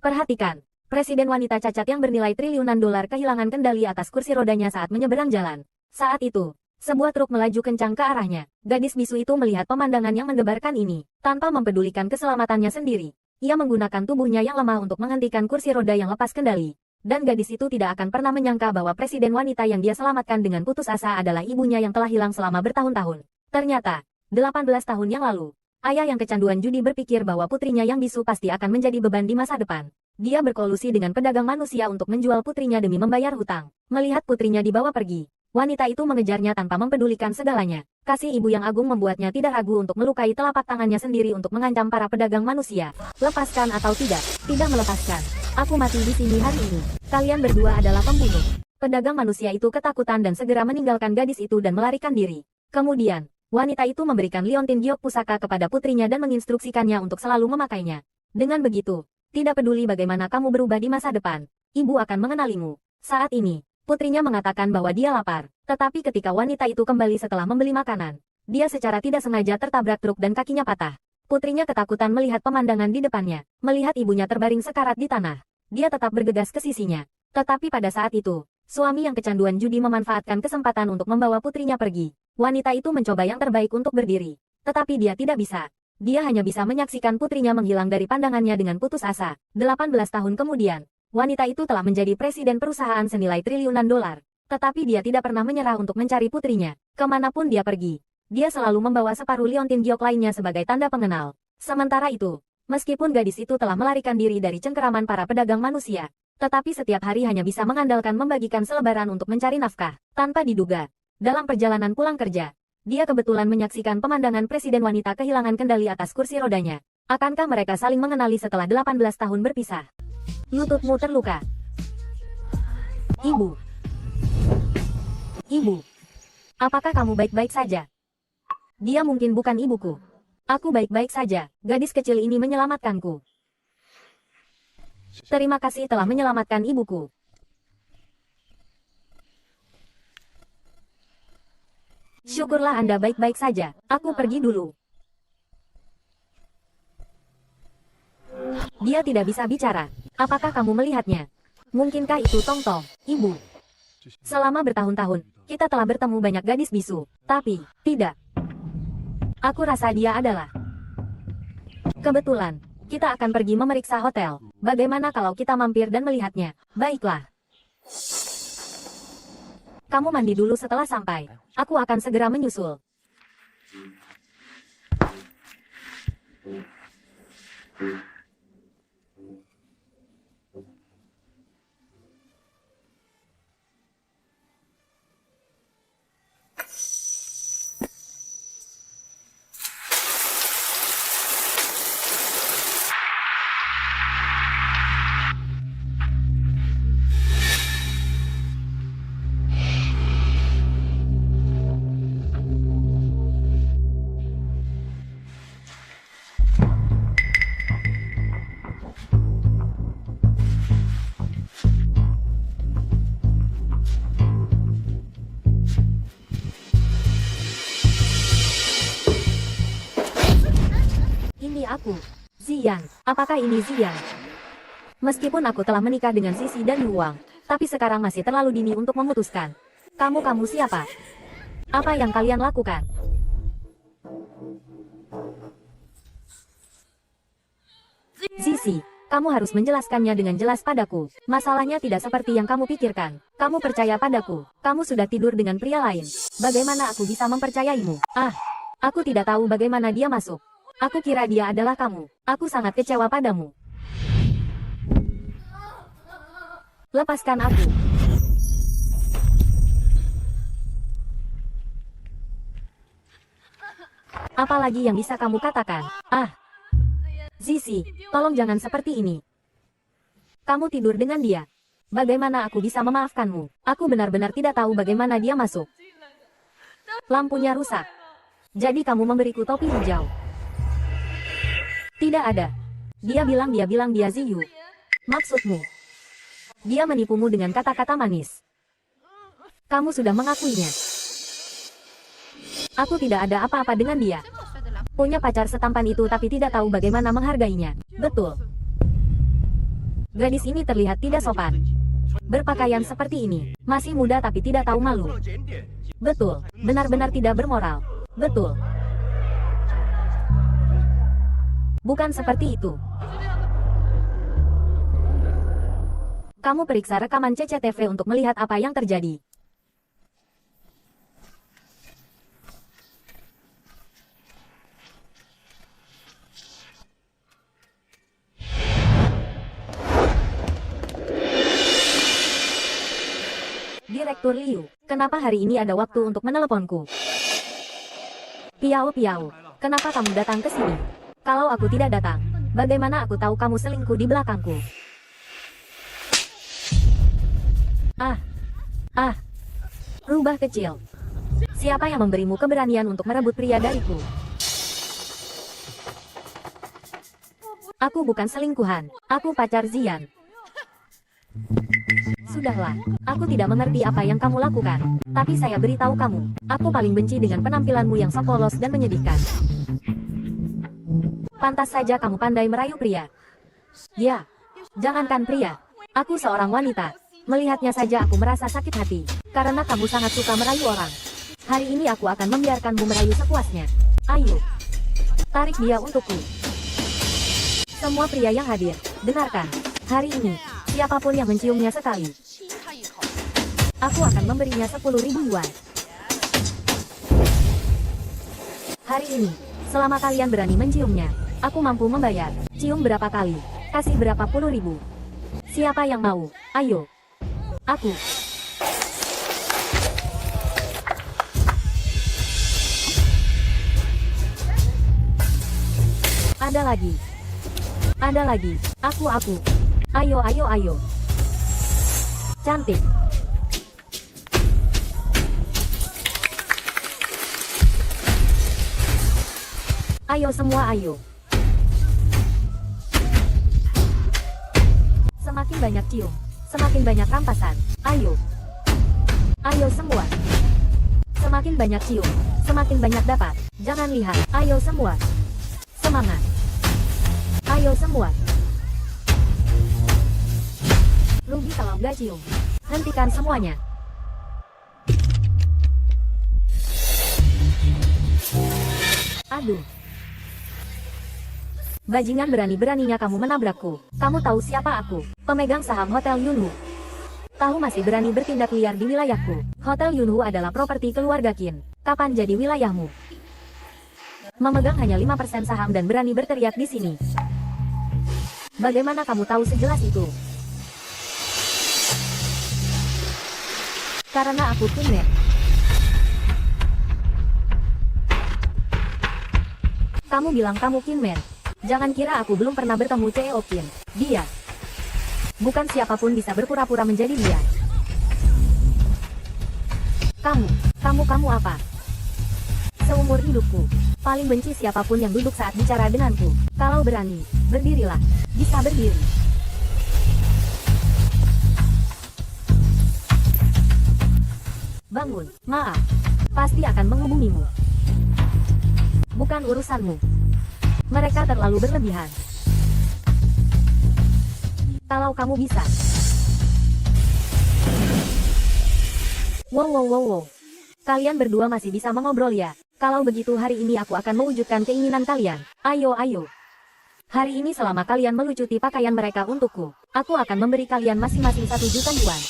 Perhatikan, Presiden wanita cacat yang bernilai triliunan dolar kehilangan kendali atas kursi rodanya saat menyeberang jalan. Saat itu, sebuah truk melaju kencang ke arahnya. Gadis bisu itu melihat pemandangan yang mendebarkan ini, tanpa mempedulikan keselamatannya sendiri. Ia menggunakan tubuhnya yang lemah untuk menghentikan kursi roda yang lepas kendali. Dan gadis itu tidak akan pernah menyangka bahwa presiden wanita yang dia selamatkan dengan putus asa adalah ibunya yang telah hilang selama bertahun-tahun. Ternyata, 18 tahun yang lalu, ayah yang kecanduan judi berpikir bahwa putrinya yang bisu pasti akan menjadi beban di masa depan. Dia berkolusi dengan pedagang manusia untuk menjual putrinya demi membayar hutang. Melihat putrinya dibawa pergi, wanita itu mengejarnya tanpa mempedulikan segalanya. Kasih ibu yang agung membuatnya tidak ragu untuk melukai telapak tangannya sendiri untuk mengancam para pedagang manusia. Lepaskan atau tidak? Tidak melepaskan. Aku mati di sini hari ini. Kalian berdua adalah pembunuh. Pedagang manusia itu ketakutan dan segera meninggalkan gadis itu dan melarikan diri. Kemudian, wanita itu memberikan liontin giok pusaka kepada putrinya dan menginstruksikannya untuk selalu memakainya. Dengan begitu, tidak peduli bagaimana kamu berubah di masa depan, ibu akan mengenalimu. Saat ini, putrinya mengatakan bahwa dia lapar, tetapi ketika wanita itu kembali setelah membeli makanan, dia secara tidak sengaja tertabrak truk dan kakinya patah. Putrinya ketakutan melihat pemandangan di depannya, melihat ibunya terbaring sekarat di tanah. Dia tetap bergegas ke sisinya. Tetapi pada saat itu, suami yang kecanduan judi memanfaatkan kesempatan untuk membawa putrinya pergi. Wanita itu mencoba yang terbaik untuk berdiri, tetapi dia tidak bisa. Dia hanya bisa menyaksikan putrinya menghilang dari pandangannya dengan putus asa. 18 tahun kemudian, wanita itu telah menjadi presiden perusahaan senilai triliunan dolar. Tetapi dia tidak pernah menyerah untuk mencari putrinya. Kemanapun dia pergi, dia selalu membawa separuh liontin giok lainnya sebagai tanda pengenal. Sementara itu, meskipun gadis itu telah melarikan diri dari cengkeraman para pedagang manusia, tetapi setiap hari hanya bisa mengandalkan membagikan selebaran untuk mencari nafkah. Tanpa diduga, dalam perjalanan pulang kerja, dia kebetulan menyaksikan pemandangan presiden wanita kehilangan kendali atas kursi rodanya. Akankah mereka saling mengenali setelah 18 tahun berpisah? Lututmu terluka. Ibu. Ibu. Apakah kamu baik-baik saja? Dia mungkin bukan ibuku. Aku baik-baik saja. Gadis kecil ini menyelamatkanku. Terima kasih telah menyelamatkan ibuku. Syukurlah Anda baik-baik saja. Aku pergi dulu. Dia tidak bisa bicara. Apakah kamu melihatnya? Mungkinkah itu Tong Tong, ibu? Selama bertahun-tahun, kita telah bertemu banyak gadis bisu. Tapi, tidak. Aku rasa dia adalah. Kebetulan, kita akan pergi memeriksa hotel. Bagaimana kalau kita mampir dan melihatnya? Baiklah. Kamu mandi dulu setelah sampai. Aku akan segera menyusul. Ini aku, Ziyan. Apakah ini Ziyan? Meskipun aku telah menikah dengan Sisi dan Luang, tapi sekarang masih terlalu dini untuk memutuskan. Kamu siapa? Apa yang kalian lakukan? Sisi, kamu harus menjelaskannya dengan jelas padaku. Masalahnya tidak seperti yang kamu pikirkan. Kamu percaya padaku. Kamu sudah tidur dengan pria lain. Bagaimana aku bisa mempercayaimu? Aku tidak tahu bagaimana dia masuk. Aku kira dia adalah kamu. Aku sangat kecewa padamu. Lepaskan aku. Apalagi yang bisa kamu katakan? Sisi, tolong jangan seperti ini. Kamu tidur dengan dia. Bagaimana aku bisa memaafkanmu? Aku benar-benar tidak tahu bagaimana dia masuk. Lampunya rusak. Jadi kamu memberiku topi hijau. Tidak ada. Dia bilang dia Ziyu. Maksudmu? Dia menipumu dengan kata-kata manis. Kamu sudah mengakuinya. Aku tidak ada apa-apa dengan dia. Punya pacar setampan itu tapi tidak tahu bagaimana menghargainya. Betul. Gadis ini terlihat tidak sopan. Berpakaian seperti ini, masih muda tapi tidak tahu malu. Betul, benar-benar tidak bermoral. Betul. Bukan seperti itu. Kamu periksa rekaman CCTV untuk melihat apa yang terjadi. Direktur Liu, kenapa hari ini ada waktu untuk meneleponku? Piao, kenapa kamu datang ke sini? Kalau aku tidak datang, bagaimana aku tahu kamu selingkuh di belakangku? Rubah kecil. Siapa yang memberimu keberanian untuk merebut pria dariku? Aku bukan selingkuhan, aku pacar Zian. Sudahlah, aku tidak mengerti apa yang kamu lakukan. Tapi saya beritahu kamu, aku paling benci dengan penampilanmu yang sepolos dan menyedihkan. Pantas saja kamu pandai merayu pria. Ya, jangankan pria, aku seorang wanita. Melihatnya saja aku merasa sakit hati, karena kamu sangat suka merayu orang. Hari ini aku akan membiarkanmu merayu sepuasnya. Ayo, tarik dia untukku. Semua pria yang hadir, dengarkan. Hari ini, siapapun yang menciumnya sekali, aku akan memberinya 10.000 yuan. Hari ini, selama kalian berani menciumnya, aku mampu membayar. Cium berapa kali, kasih berapa puluh ribu. Siapa yang mau? Ayo. Aku. Ada lagi. Ada lagi. Aku. Ayo. Cantik. Ayo semua, ayo. Semakin banyak cium, semakin banyak rampasan. Ayo. Ayo semua. Semakin banyak cium, semakin banyak dapat. Jangan lihat. Ayo semua. Semangat. Ayo semua. Rugi kalau nggak cium. Hentikan semuanya. Aduh. Bajingan, berani-beraninya kamu menabrakku. Kamu tahu siapa aku? Pemegang saham Hotel Yunhu. Tahu masih berani bertindak liar di wilayahku. Hotel Yunhu adalah properti keluarga Qin. Kapan jadi wilayahmu? Memegang hanya 5% saham dan berani berteriak di sini. Bagaimana kamu tahu sejelas itu? Karena aku Qin Man. Kamu bilang kamu Qin Man. Jangan kira aku belum pernah bertemu CEO Qin. Dia. Bukan siapapun bisa berpura-pura menjadi dia. Kamu apa? Seumur hidupku, paling benci siapapun yang duduk saat bicara denganku. Kalau berani, berdirilah. Bisa berdiri. Bangun, maaf. Pasti akan menghubungimu. Bukan urusanmu. Mereka terlalu berlebihan. Kalau kamu bisa. Wow. Kalian berdua masih bisa mengobrol ya? Kalau begitu hari ini aku akan mewujudkan keinginan kalian. Ayo. Hari ini selama kalian melucuti pakaian mereka untukku, aku akan memberi kalian masing-masing 1 juta yuan.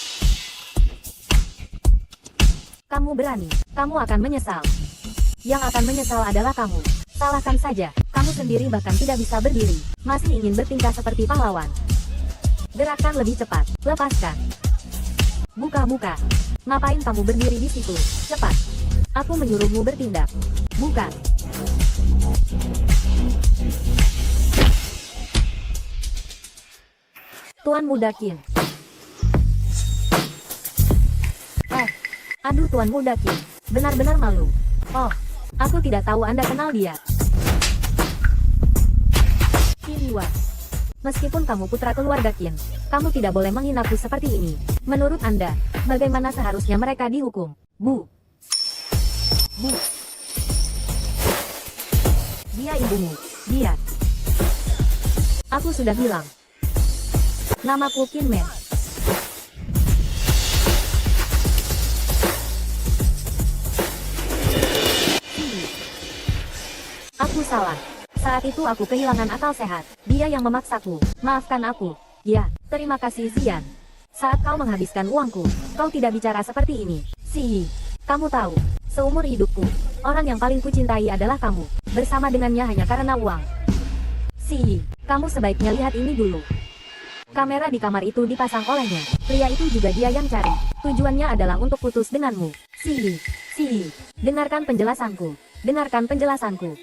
Kamu berani, kamu akan menyesal. Yang akan menyesal adalah kamu. Salahkan saja, kamu sendiri bahkan tidak bisa berdiri. Masih ingin bertingkah seperti pahlawan. Gerakan lebih cepat, lepaskan. Buka. Ngapain kamu berdiri di situ? Cepat. Aku menyuruhmu bertindak. Buka. Tuan Muda Qin. Aduh Tuan Muda Qin. Benar-benar malu. Oh, aku tidak tahu Anda kenal dia. Qin Yuan. Meskipun kamu putra keluarga Qin, kamu tidak boleh menghinaku seperti ini. Menurut Anda, bagaimana seharusnya mereka dihukum? Bu. Dia ibumu. Dia. Aku sudah bilang. Namaku Kinman. Aku salah. Saat itu aku kehilangan akal sehat. Dia yang memaksaku. Maafkan aku. Ya, terima kasih Xian. Saat kau menghabiskan uangku, kau tidak bicara seperti ini. Si, kamu tahu, seumur hidupku, orang yang paling kucintai adalah kamu. Bersama dengannya hanya karena uang. Si, kamu sebaiknya lihat ini dulu. Kamera di kamar itu dipasang olehnya. Pria itu juga dia yang cari. Tujuannya adalah untuk putus denganmu. Si, dengarkan penjelasanku. Dengarkan penjelasanku.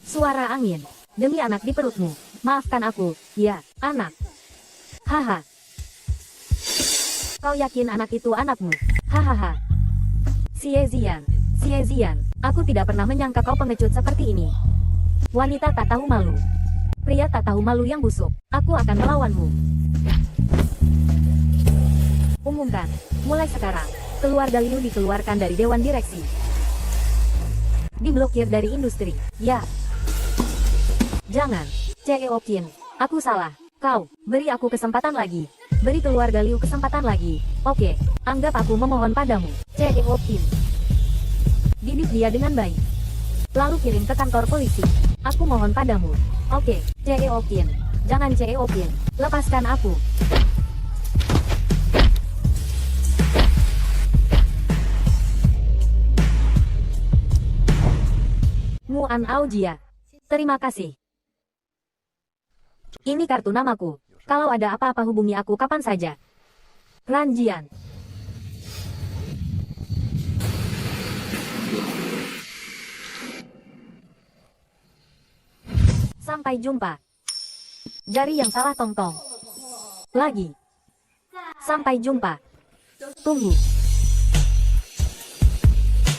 Suara angin. Demi anak di perutmu. Maafkan aku. Ya, anak. Haha. Kau yakin anak itu anakmu? Hahaha. Xie Zian, aku tidak pernah menyangka kau pengecut seperti ini. Wanita tak tahu malu. Pria tak tahu malu yang busuk. Aku akan melawanmu. Umumkan. Mulai sekarang, keluarga Liu dikeluarkan dari Dewan Direksi. Diblokir dari industri. Ya. Jangan. CEO Qin. Aku salah. Kau, beri aku kesempatan lagi. Beri keluarga Liu kesempatan lagi. Oke, anggap aku memohon padamu. CEO Qin. Didik dia dengan baik. Lalu kirim ke kantor polisi. Aku mohon padamu. Oke, CEO Qin. Jangan CEO Qin. Lepaskan aku. Muan Aojia. Terima kasih. Ini kartu namaku. Kalau ada apa-apa hubungi aku kapan saja. Ranjian. Sampai jumpa. Jari yang salah tong-tong. Lagi. Sampai jumpa. Tunggu.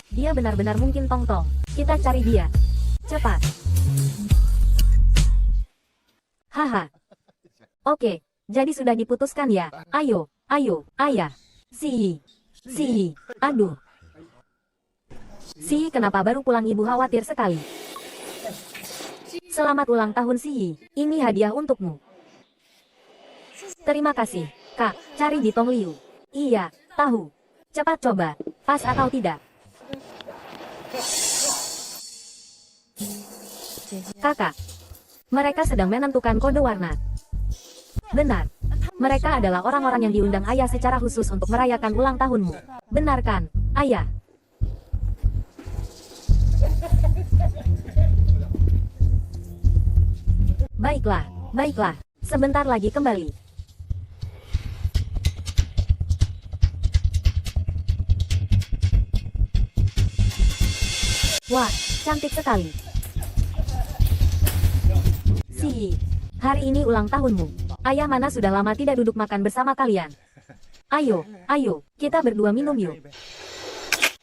Dia benar-benar mungkin tong-tong. Kita cari dia. Cepat. Haha. Oke, jadi sudah diputuskan ya. Ayo, ayah. Aduh. Kenapa baru pulang ibu khawatir sekali. Selamat ulang tahun ini hadiah untukmu. Terima kasih, Kak. Cari di Tong Liu. Iya, tahu. Cepat coba, pas atau tidak. Kakak. Mereka sedang menentukan kode warna. Benar. Mereka adalah orang-orang yang diundang ayah secara khusus untuk merayakan ulang tahunmu. Benar kan, ayah? Baiklah. Sebentar lagi kembali. Wah, cantik sekali. Hari ini ulang tahunmu. Ayah mana sudah lama tidak duduk makan bersama kalian. Ayo, kita berdua minum yuk.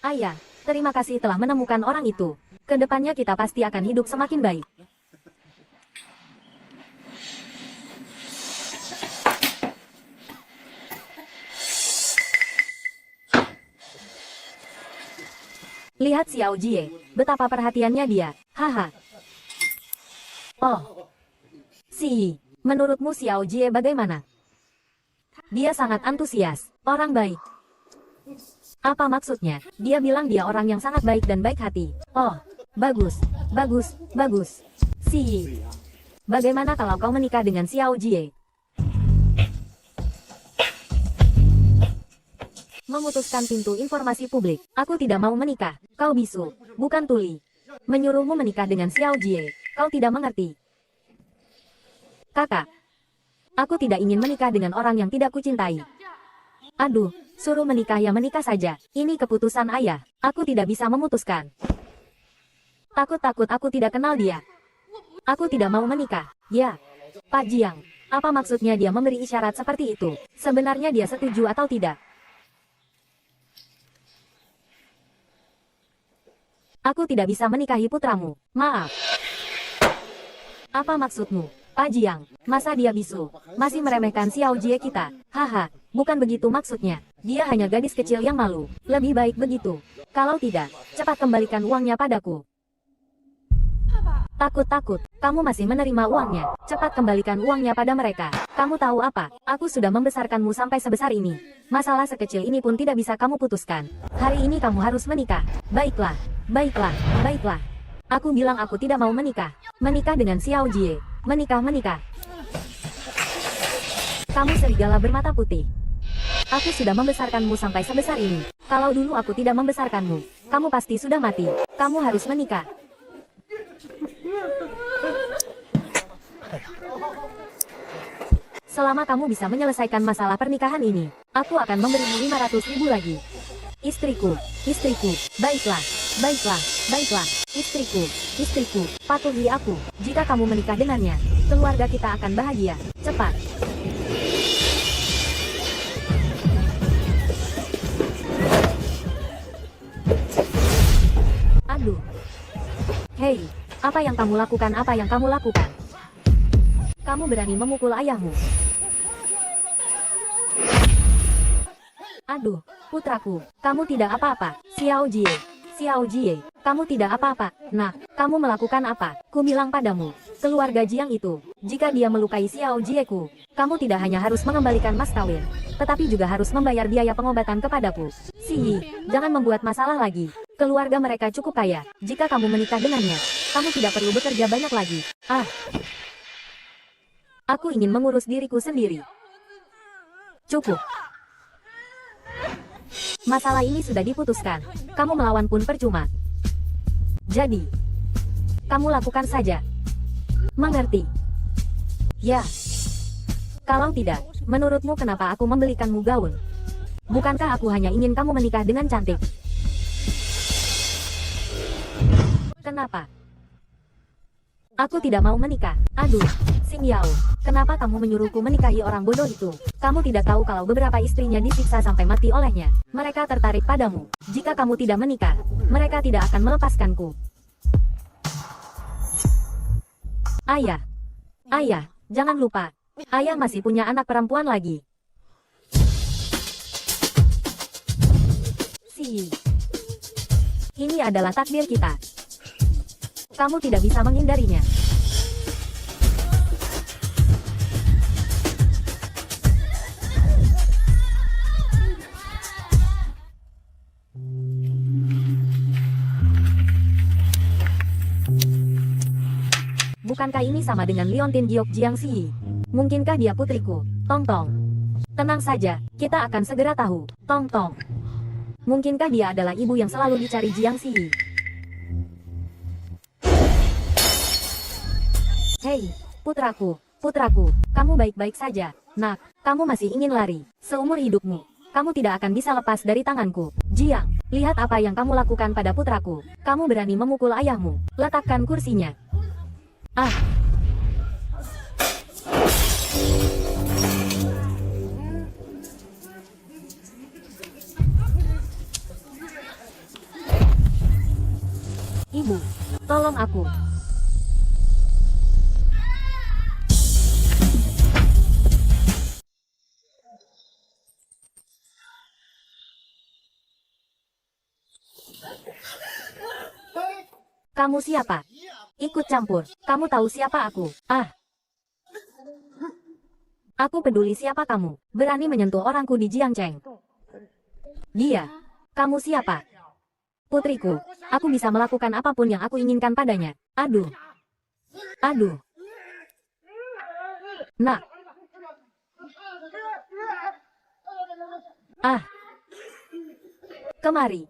Ayah, terima kasih telah menemukan orang itu. Kedepannya kita pasti akan hidup semakin baik. Lihat Xiao Jie, betapa perhatiannya dia. Haha. Oh. Menurutmu Xiao Jie bagaimana? Dia sangat antusias, orang baik. Apa maksudnya? Dia bilang dia orang yang sangat baik dan baik hati. Oh, bagus. Bagaimana kalau kau menikah dengan Xiao Jie? Memutuskan pintu informasi publik. Aku tidak mau menikah. Kau bisu, bukan tuli. Menyuruhmu menikah dengan Xiao Jie. Kau tidak mengerti. Kakak, aku tidak ingin menikah dengan orang yang tidak kucintai. Aduh, suruh menikah ya menikah saja. Ini keputusan ayah. Aku tidak bisa memutuskan. Takut aku tidak kenal dia. Aku tidak mau menikah. Ya, Pak Jiang. Apa maksudnya dia memberi isyarat seperti itu? Sebenarnya dia setuju atau tidak? Aku tidak bisa menikahi putramu. Maaf. Apa maksudmu? Pak Jiang, masa dia bisu? Masih meremehkan Xiao Jie kita? Haha, bukan begitu maksudnya. Dia hanya gadis kecil yang malu. Lebih baik begitu. Kalau tidak, cepat kembalikan uangnya padaku. Takut-takut, kamu masih menerima uangnya. Cepat kembalikan uangnya pada mereka. Kamu tahu apa? Aku sudah membesarkanmu sampai sebesar ini. Masalah sekecil ini pun tidak bisa kamu putuskan. Hari ini kamu harus menikah. Baiklah, baiklah, baiklah. Aku bilang aku tidak mau menikah. Menikah dengan Xiao Jie. Menikah. Kamu serigala bermata putih. Aku sudah membesarkanmu sampai sebesar ini. Kalau dulu aku tidak membesarkanmu, kamu pasti sudah mati. Kamu harus menikah. Selama kamu bisa menyelesaikan masalah pernikahan ini, aku akan memberimu 500.000 lagi. Istriku, baiklah, istriku, patuhi aku. Jika kamu menikah dengannya, keluarga kita akan bahagia. Cepat. Aduh. Hei, apa yang kamu lakukan? Kamu berani memukul ayahmu. Aduh, putraku, kamu tidak apa-apa. Xiao Jie, kamu tidak apa-apa. Nah, kamu melakukan apa? Ku bilang padamu, keluarga Jiang itu, jika dia melukai Xiao Jie-ku, kamu tidak hanya harus mengembalikan mas kawin, tetapi juga harus membayar biaya pengobatan kepadaku. Si Yi, jangan membuat masalah lagi. Keluarga mereka cukup kaya. Jika kamu menikah dengannya, kamu tidak perlu bekerja banyak lagi. Aku ingin mengurus diriku sendiri. Cukup. Masalah ini sudah diputuskan. Kamu melawan pun percuma. Jadi, kamu lakukan saja. Mengerti? Ya. Kalau tidak, menurutmu kenapa aku membelikanmu gaun? Bukankah aku hanya ingin kamu menikah dengan cantik? Kenapa? Aku tidak mau menikah. Aduh, Xing Yao, kenapa kamu menyuruhku menikahi orang bodoh itu? Kamu tidak tahu kalau beberapa istrinya disiksa sampai mati olehnya. Mereka tertarik padamu. Jika kamu tidak menikah, mereka tidak akan melepaskanku. Ayah, jangan lupa. Ayah masih punya anak perempuan lagi. Ini adalah takdir kita. Kamu tidak bisa menghindarinya. Bukankah ini sama dengan Leontin Giok Jiangxi? Mungkinkah dia putriku? Tong Tong. Tenang saja, kita akan segera tahu. Tong Tong. Mungkinkah dia adalah ibu yang selalu dicari Jiangxi? Hei, putraku, kamu baik-baik saja. Nak, kamu masih ingin lari. Seumur hidupmu, kamu tidak akan bisa lepas dari tanganku. Jiang, lihat apa yang kamu lakukan pada putraku. Kamu berani memukul ayahmu. Letakkan kursinya. Ibu, tolong aku. Kamu siapa? Ikut campur. Kamu tahu siapa aku? Aku peduli siapa kamu. Berani menyentuh orangku di Jiangcheng. Dia. Kamu siapa? Putriku. Aku bisa melakukan apapun yang aku inginkan padanya. Aduh. Nak. Kemari.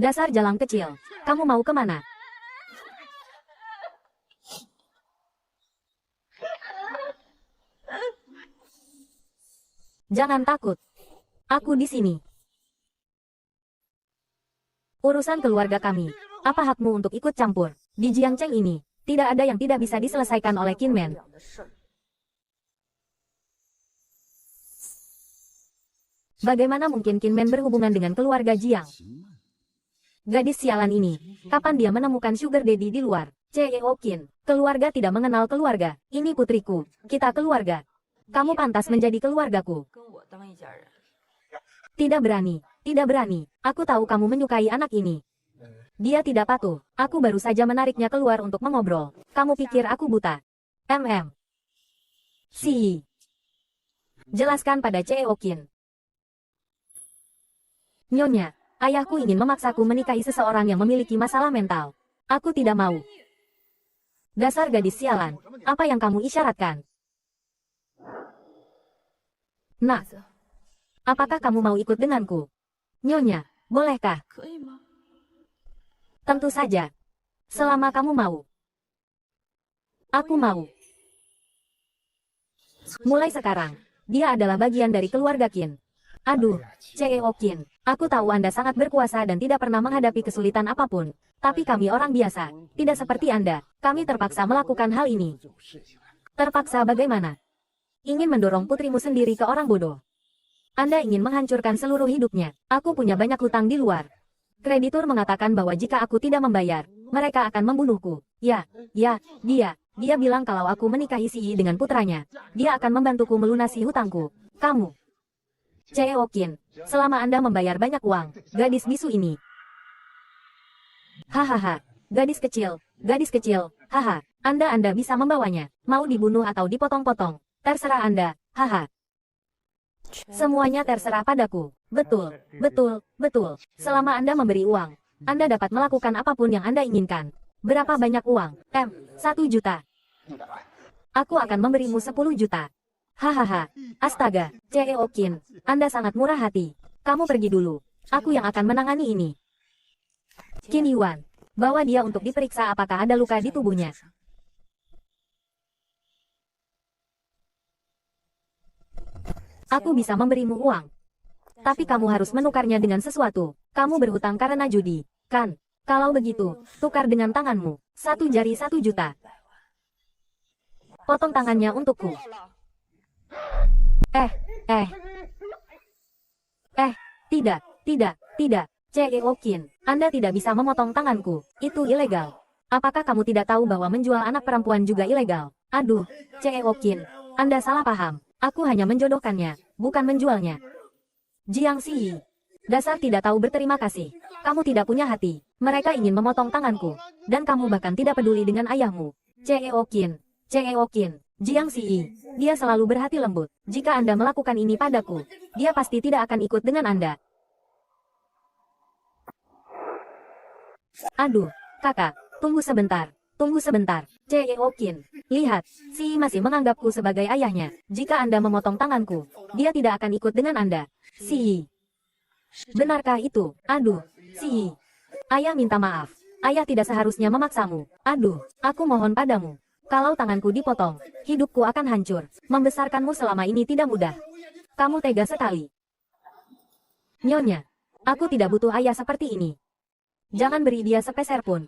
Dasar jalang kecil, kamu mau kemana? Jangan takut. Aku di sini. Urusan keluarga kami. Apa hakmu untuk ikut campur? Di Jiangcheng ini, tidak ada yang tidak bisa diselesaikan oleh Kinmen. Bagaimana mungkin Kinmen berhubungan dengan keluarga Jiang? Gadis sialan ini, kapan dia menemukan sugar daddy di luar? Ceo Qin, keluarga tidak mengenal keluarga. Ini putriku, kita keluarga. Kamu pantas menjadi keluargaku. Tidak berani. Tidak berani. Aku tahu kamu menyukai anak ini. Dia tidak patuh. Aku baru saja menariknya keluar untuk mengobrol. Kamu pikir aku buta? Si. Jelaskan pada Cheokin. Nyonya, ayahku ingin memaksaku menikahi seseorang yang memiliki masalah mental. Aku tidak mau. Dasar gadis sialan. Apa yang kamu isyaratkan? Nah, apakah kamu mau ikut denganku? Nyonya, bolehkah? Tentu saja. Selama kamu mau. Aku mau. Mulai sekarang, dia adalah bagian dari keluarga Qin. Aduh, Cheokin, aku tahu Anda sangat berkuasa dan tidak pernah menghadapi kesulitan apapun. Tapi kami orang biasa, tidak seperti Anda. Kami terpaksa melakukan hal ini. Terpaksa bagaimana? Ingin mendorong putrimu sendiri ke orang bodoh. Anda ingin menghancurkan seluruh hidupnya. Aku punya banyak hutang di luar. Kreditur mengatakan bahwa jika aku tidak membayar, mereka akan membunuhku. Ya, dia bilang kalau aku menikahi Si Yi dengan putranya, dia akan membantuku melunasi hutangku. Kamu, Cheokin, selama Anda membayar banyak uang, gadis bisu ini. Hahaha, gadis kecil, haha, Anda bisa membawanya, mau dibunuh atau dipotong-potong, terserah Anda, haha. Semuanya terserah padaku, betul, selama Anda memberi uang, Anda dapat melakukan apapun yang Anda inginkan. Berapa banyak uang? 1 juta. Aku akan memberimu 10 juta. Hahaha, astaga, Cheokin, Anda sangat murah hati. Kamu pergi dulu. Aku yang akan menangani ini. Qin Yuan, bawa dia untuk diperiksa apakah ada luka di tubuhnya. Aku bisa memberimu uang. Tapi kamu harus menukarnya dengan sesuatu. Kamu berhutang karena judi, kan? Kalau begitu, tukar dengan tanganmu. 1 jari 1 juta. Potong tangannya untukku. Tidak, Cheokin, Anda tidak bisa memotong tanganku, itu ilegal. Apakah kamu tidak tahu bahwa menjual anak perempuan juga ilegal? Aduh, Cheokin, Anda salah paham, aku hanya menjodohkannya, bukan menjualnya. Jiang Ziyi, dasar tidak tahu berterima kasih, kamu tidak punya hati, mereka ingin memotong tanganku, dan kamu bahkan tidak peduli dengan ayahmu. Cheokin, Jiang Ziyi, dia selalu berhati lembut. Jika Anda melakukan ini padaku, dia pasti tidak akan ikut dengan Anda. Aduh, kakak, tunggu sebentar. Cheokin, lihat, Si masih menganggapku sebagai ayahnya. Jika Anda memotong tanganku, dia tidak akan ikut dengan Anda. Si, benarkah itu? Aduh, Si, ayah minta maaf. Ayah tidak seharusnya memaksamu. Aduh, aku mohon padamu. Kalau tanganku dipotong, hidupku akan hancur. Membesarkanmu selama ini tidak mudah. Kamu tega sekali. Nyonya, aku tidak butuh ayah seperti ini. Jangan beri dia sepeser pun.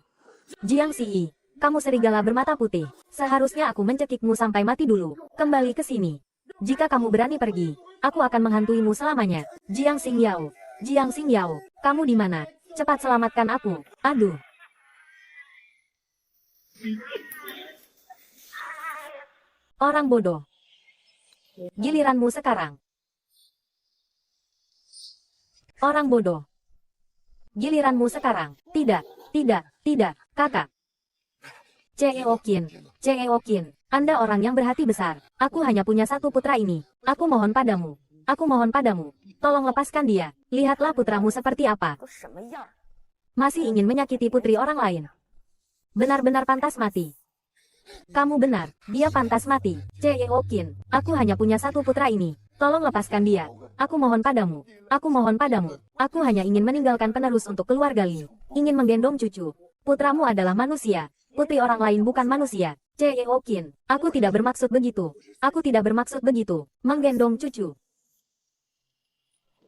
Jiang Ziyi, kamu serigala bermata putih. Seharusnya aku mencekikmu sampai mati dulu. Kembali ke sini. Jika kamu berani pergi, aku akan menghantuimu selamanya. Jiang Xingyao, kamu di mana? Cepat selamatkan aku. Aduh. Orang bodoh. Giliranmu sekarang. Orang bodoh. Giliranmu sekarang. Tidak, kakak. Cheokin, Anda orang yang berhati besar. Aku hanya punya satu putra ini. Aku mohon padamu. Tolong lepaskan dia. Lihatlah putramu seperti apa. Masih ingin menyakiti putri orang lain. Benar-benar pantas mati. Kamu benar, dia pantas mati. Cheokin, aku hanya punya satu putra ini. Tolong lepaskan dia. Aku mohon padamu. Aku hanya ingin meninggalkan penerus untuk keluarga Li. Ingin menggendong cucu. Putramu adalah manusia. Putri orang lain bukan manusia. Cheokin, aku tidak bermaksud begitu. Menggendong cucu.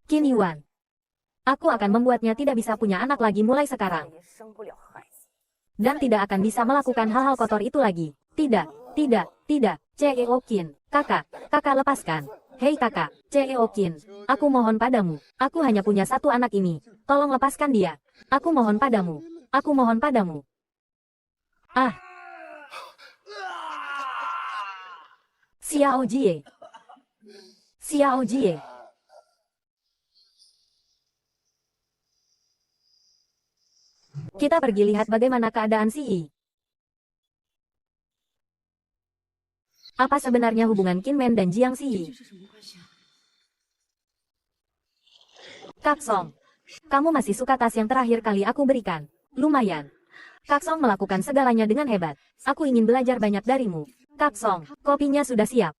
Qin Yuan, aku akan membuatnya tidak bisa punya anak lagi mulai sekarang. Dan tidak akan bisa melakukan hal-hal kotor itu lagi. Tidak. Cheokin, kakak lepaskan. Hei kakak, Cheokin, aku mohon padamu. Aku hanya punya satu anak ini. Tolong lepaskan dia. Aku mohon padamu. Ah. Xiao Jie. Kita pergi lihat bagaimana keadaan Si Yi. Apa sebenarnya hubungan Kinmen dan Jiang Si Yi? Kak Song, kamu masih suka tas yang terakhir kali aku berikan? Lumayan. Kak Song melakukan segalanya dengan hebat. Aku ingin belajar banyak darimu. Kak Song, kopinya sudah siap.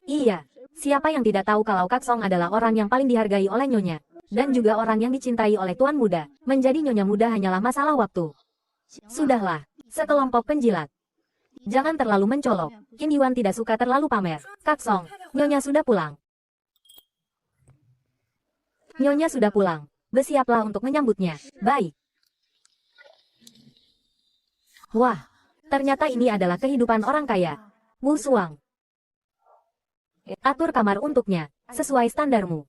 Iya, siapa yang tidak tahu kalau Kak Song adalah orang yang paling dihargai oleh Nyonya. Dan juga orang yang dicintai oleh Tuan Muda. Menjadi Nyonya Muda hanyalah masalah waktu. Sudahlah, sekelompok penjilat. Jangan terlalu mencolok. Qin Yuan tidak suka terlalu pamer. Kak Song, Nyonya sudah pulang. Nyonya sudah pulang. Bersiaplah untuk menyambutnya. Baik. Wah, ternyata ini adalah kehidupan orang kaya. Wu Suang. Atur kamar untuknya, sesuai standarmu.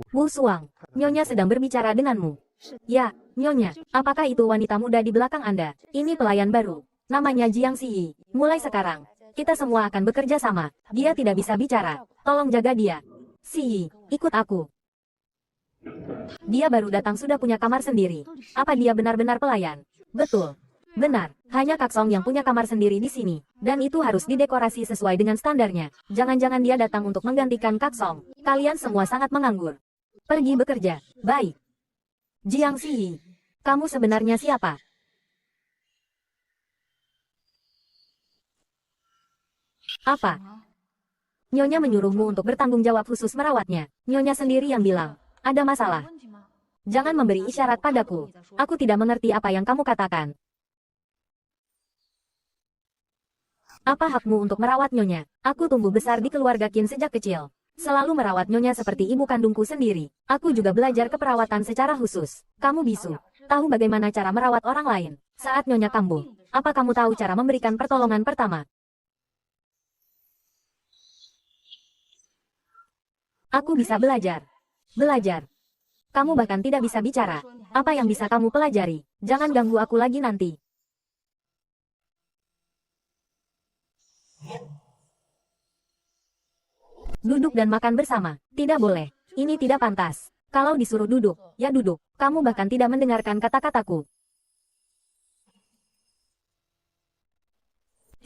Wu Suang, Nyonya sedang berbicara denganmu. Ya, Nyonya, apakah itu wanita muda di belakang Anda? Ini pelayan baru. Namanya Jiang Si Yi. Mulai sekarang, kita semua akan bekerja sama. Dia tidak bisa bicara. Tolong jaga dia. Si Yi, ikut aku. Dia baru datang sudah punya kamar sendiri. Apa dia benar-benar pelayan? Betul. Benar, hanya Kak Song yang punya kamar sendiri di sini. Dan itu harus didekorasi sesuai dengan standarnya. Jangan-jangan dia datang untuk menggantikan Kak Song. Kalian semua sangat menganggur. Pergi bekerja. Baik. Jiang Si Yi, kamu sebenarnya siapa? Apa? Nyonya menyuruhmu untuk bertanggung jawab khusus merawatnya. Nyonya sendiri yang bilang, ada masalah. Jangan memberi isyarat padaku. Aku tidak mengerti apa yang kamu katakan. Apa hakmu untuk merawat Nyonya? Aku tumbuh besar di keluarga Qin sejak kecil. Selalu merawat Nyonya seperti ibu kandungku sendiri. Aku juga belajar keperawatan secara khusus. Kamu bisu. Tahu bagaimana cara merawat orang lain. Saat Nyonya kambuh, apa kamu tahu cara memberikan pertolongan pertama? Aku bisa belajar. Belajar. Kamu bahkan tidak bisa bicara. Apa yang bisa kamu pelajari? Jangan ganggu aku lagi nanti. Duduk dan makan bersama. Tidak boleh. Ini tidak pantas. Kalau disuruh duduk, ya duduk. Kamu bahkan tidak mendengarkan kata-kataku.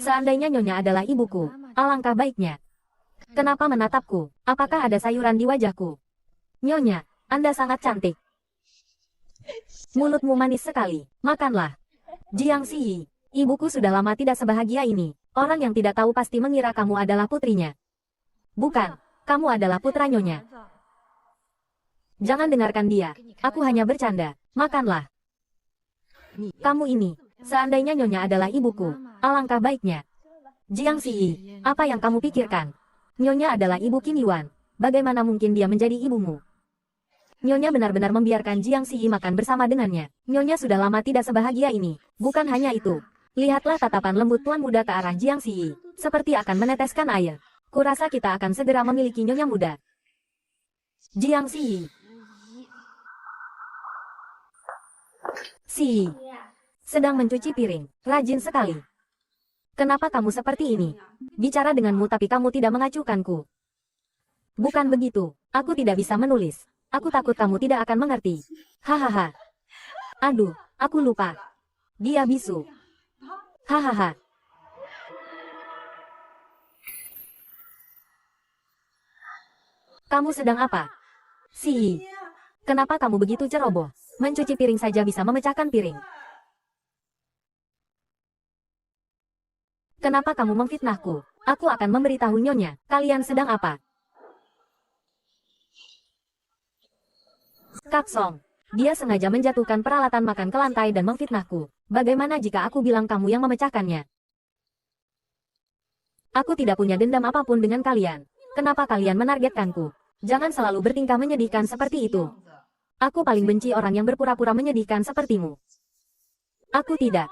Seandainya Nyonya adalah ibuku, alangkah baiknya. Kenapa menatapku? Apakah ada sayuran di wajahku? Nyonya, Anda sangat cantik. Mulutmu manis sekali. Makanlah. Jiang Si Yi, ibuku sudah lama tidak sebahagia ini. Orang yang tidak tahu pasti mengira kamu adalah putrinya. Bukan, kamu adalah putra Nyonya. Jangan dengarkan dia. Aku hanya bercanda. Makanlah. Kamu ini, seandainya Nyonya adalah ibuku, alangkah baiknya. Jiang Si Yi, apa yang kamu pikirkan? Nyonya adalah ibu Qin Yuan. Bagaimana mungkin dia menjadi ibumu? Nyonya benar-benar membiarkan Jiang Si Yi makan bersama dengannya. Nyonya sudah lama tidak sebahagia ini. Bukan hanya itu. Lihatlah tatapan lembut Tuan Muda ke arah Jiang Si Yi. Seperti akan meneteskan air. Kurasa kita akan segera memiliki Nyonya Muda. Jiang Si Yi. Si Yi. Sedang mencuci piring. Rajin sekali. Kenapa kamu seperti ini? Bicara denganmu tapi kamu tidak mengacuhkanku. Bukan begitu. Aku tidak bisa menulis. Aku takut kamu tidak akan mengerti. Hahaha. Aduh, aku lupa. Dia bisu. Hahaha. Kamu sedang apa? Si Yi. Kenapa kamu begitu ceroboh? Mencuci piring saja bisa memecahkan piring. Kenapa kamu memfitnahku? Aku akan memberitahu Nyonya. Kalian sedang apa? Kak Song. Dia sengaja menjatuhkan peralatan makan ke lantai dan memfitnahku. Bagaimana jika aku bilang kamu yang memecahkannya? Aku tidak punya dendam apapun dengan kalian. Kenapa kalian menargetkanku? Jangan selalu bertingkah menyedihkan seperti itu. Aku paling benci orang yang berpura-pura menyedihkan sepertimu. Aku tidak.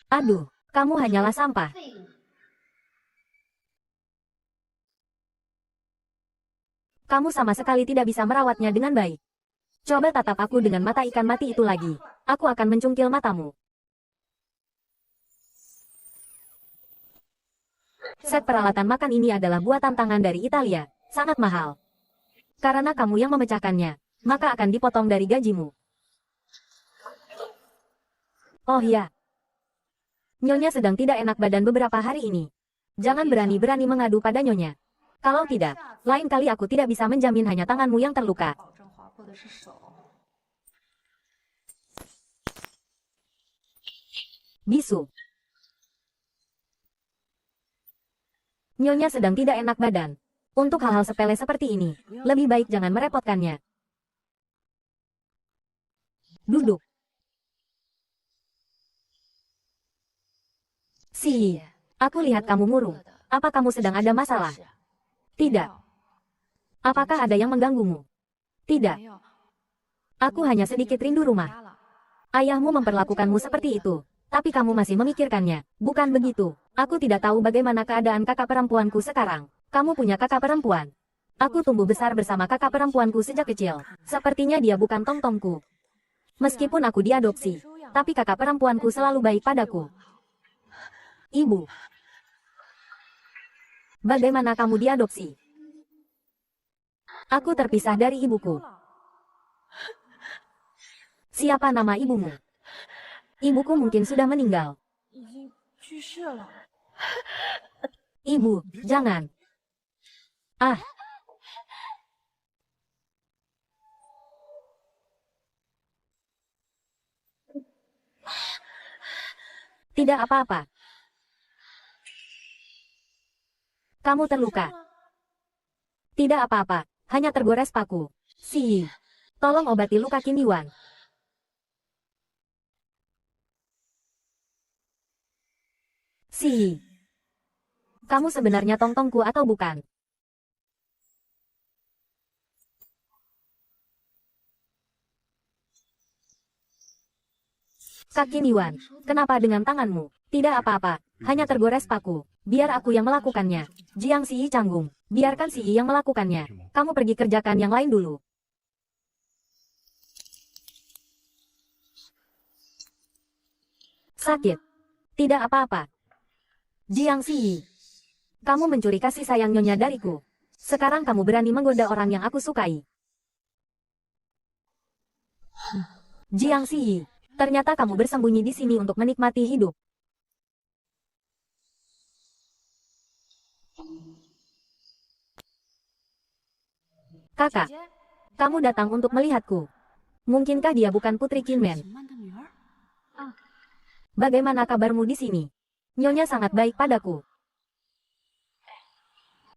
Aduh, kamu hanyalah sampah. Kamu sama sekali tidak bisa merawatnya dengan baik. Coba tatap aku dengan mata ikan mati itu lagi. Aku akan mencungkil matamu. Set peralatan makan ini adalah buatan tangan dari Italia. Sangat mahal. Karena kamu yang memecahkannya, maka akan dipotong dari gajimu. Oh ya. Nyonya sedang tidak enak badan beberapa hari ini. Jangan berani-berani mengadu pada Nyonya. Kalau tidak, lain kali aku tidak bisa menjamin hanya tanganmu yang terluka. Bisu. Nyonya sedang tidak enak badan. Untuk hal-hal sepele seperti ini, lebih baik jangan merepotkannya. Duduk. Si, aku lihat kamu murung. Apa kamu sedang ada masalah? Tidak. Apakah ada yang mengganggumu? Tidak. Aku hanya sedikit rindu rumah. Ayahmu memperlakukanmu seperti itu, tapi kamu masih memikirkannya. Bukan begitu. Aku tidak tahu bagaimana keadaan kakak perempuanku sekarang. Kamu punya kakak perempuan. Aku tumbuh besar bersama kakak perempuanku sejak kecil. Sepertinya dia bukan tongtongku. Meskipun aku diadopsi, tapi kakak perempuanku selalu baik padaku. Ibu. Bagaimana kamu diadopsi? Aku terpisah dari ibuku. Siapa nama ibumu? Ibuku mungkin sudah meninggal. Ibu, jangan. Ah. Tidak apa-apa. Kamu terluka. Tidak apa-apa, hanya tergores paku. Si, tolong obati luka Qin Yuan. Si, kamu sebenarnya tongtongku atau bukan? Kak Qin Yuan, kenapa dengan tanganmu? Tidak apa-apa, hanya tergores paku. Biar aku yang melakukannya. Jiang Si canggung. Biarkan Si yang melakukannya. Kamu pergi kerjakan yang lain dulu. Sakit. Tidak apa-apa. Jiang Si, kamu mencuri kasih sayang Nyonya dariku. Sekarang kamu berani menggoda orang yang aku sukai. Jiang Si, ternyata kamu bersembunyi di sini untuk menikmati hidup. Kakak, kamu datang untuk melihatku. Mungkinkah dia bukan Putri Qinmen? Bagaimana kabarmu di sini? Nyonya sangat baik padaku.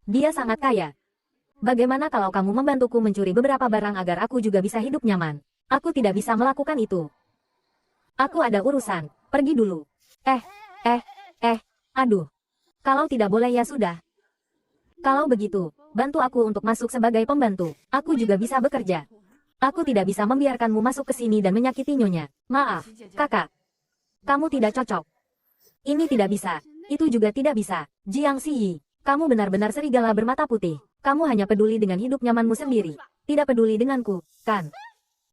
Dia sangat kaya. Bagaimana kalau kamu membantuku mencuri beberapa barang agar aku juga bisa hidup nyaman? Aku tidak bisa melakukan itu. Aku ada urusan. Pergi dulu. Aduh. Kalau tidak boleh ya sudah. Kalau begitu, bantu aku untuk masuk sebagai pembantu. Aku juga bisa bekerja. Aku tidak bisa membiarkanmu masuk ke sini dan menyakiti Nyonya. Maaf, kakak. Kamu tidak cocok. Ini tidak bisa. Itu juga tidak bisa. Jiang Si, kamu benar-benar serigala bermata putih. Kamu hanya peduli dengan hidup nyamanmu sendiri. Tidak peduli denganku, kan?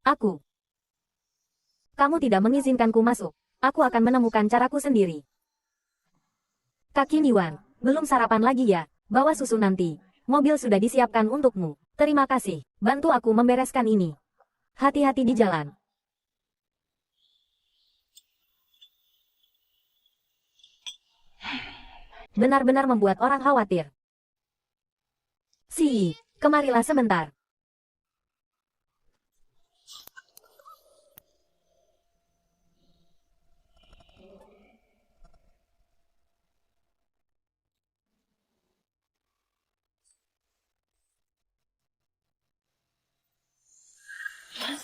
Aku. Kamu tidak mengizinkanku masuk. Aku akan menemukan caraku sendiri. Kak Qin Yuan, belum sarapan lagi ya? Bawa susu nanti. Mobil sudah disiapkan untukmu. Terima kasih. Bantu aku membereskan ini. Hati-hati di jalan. Benar-benar membuat orang khawatir. Si, kemarilah sebentar.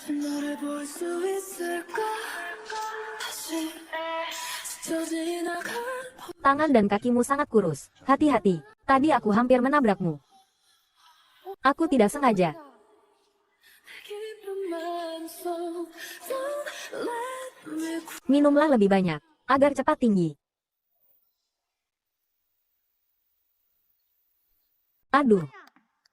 너를 볼 수 있을까? 다시 스쳐지나갈 Tangan dan kakimu sangat kurus. Hati-hati. Tadi aku hampir menabrakmu. Aku tidak sengaja. 깊은 속 Don't let me Minumlah lebih banyak, agar cepat tinggi. Aduh.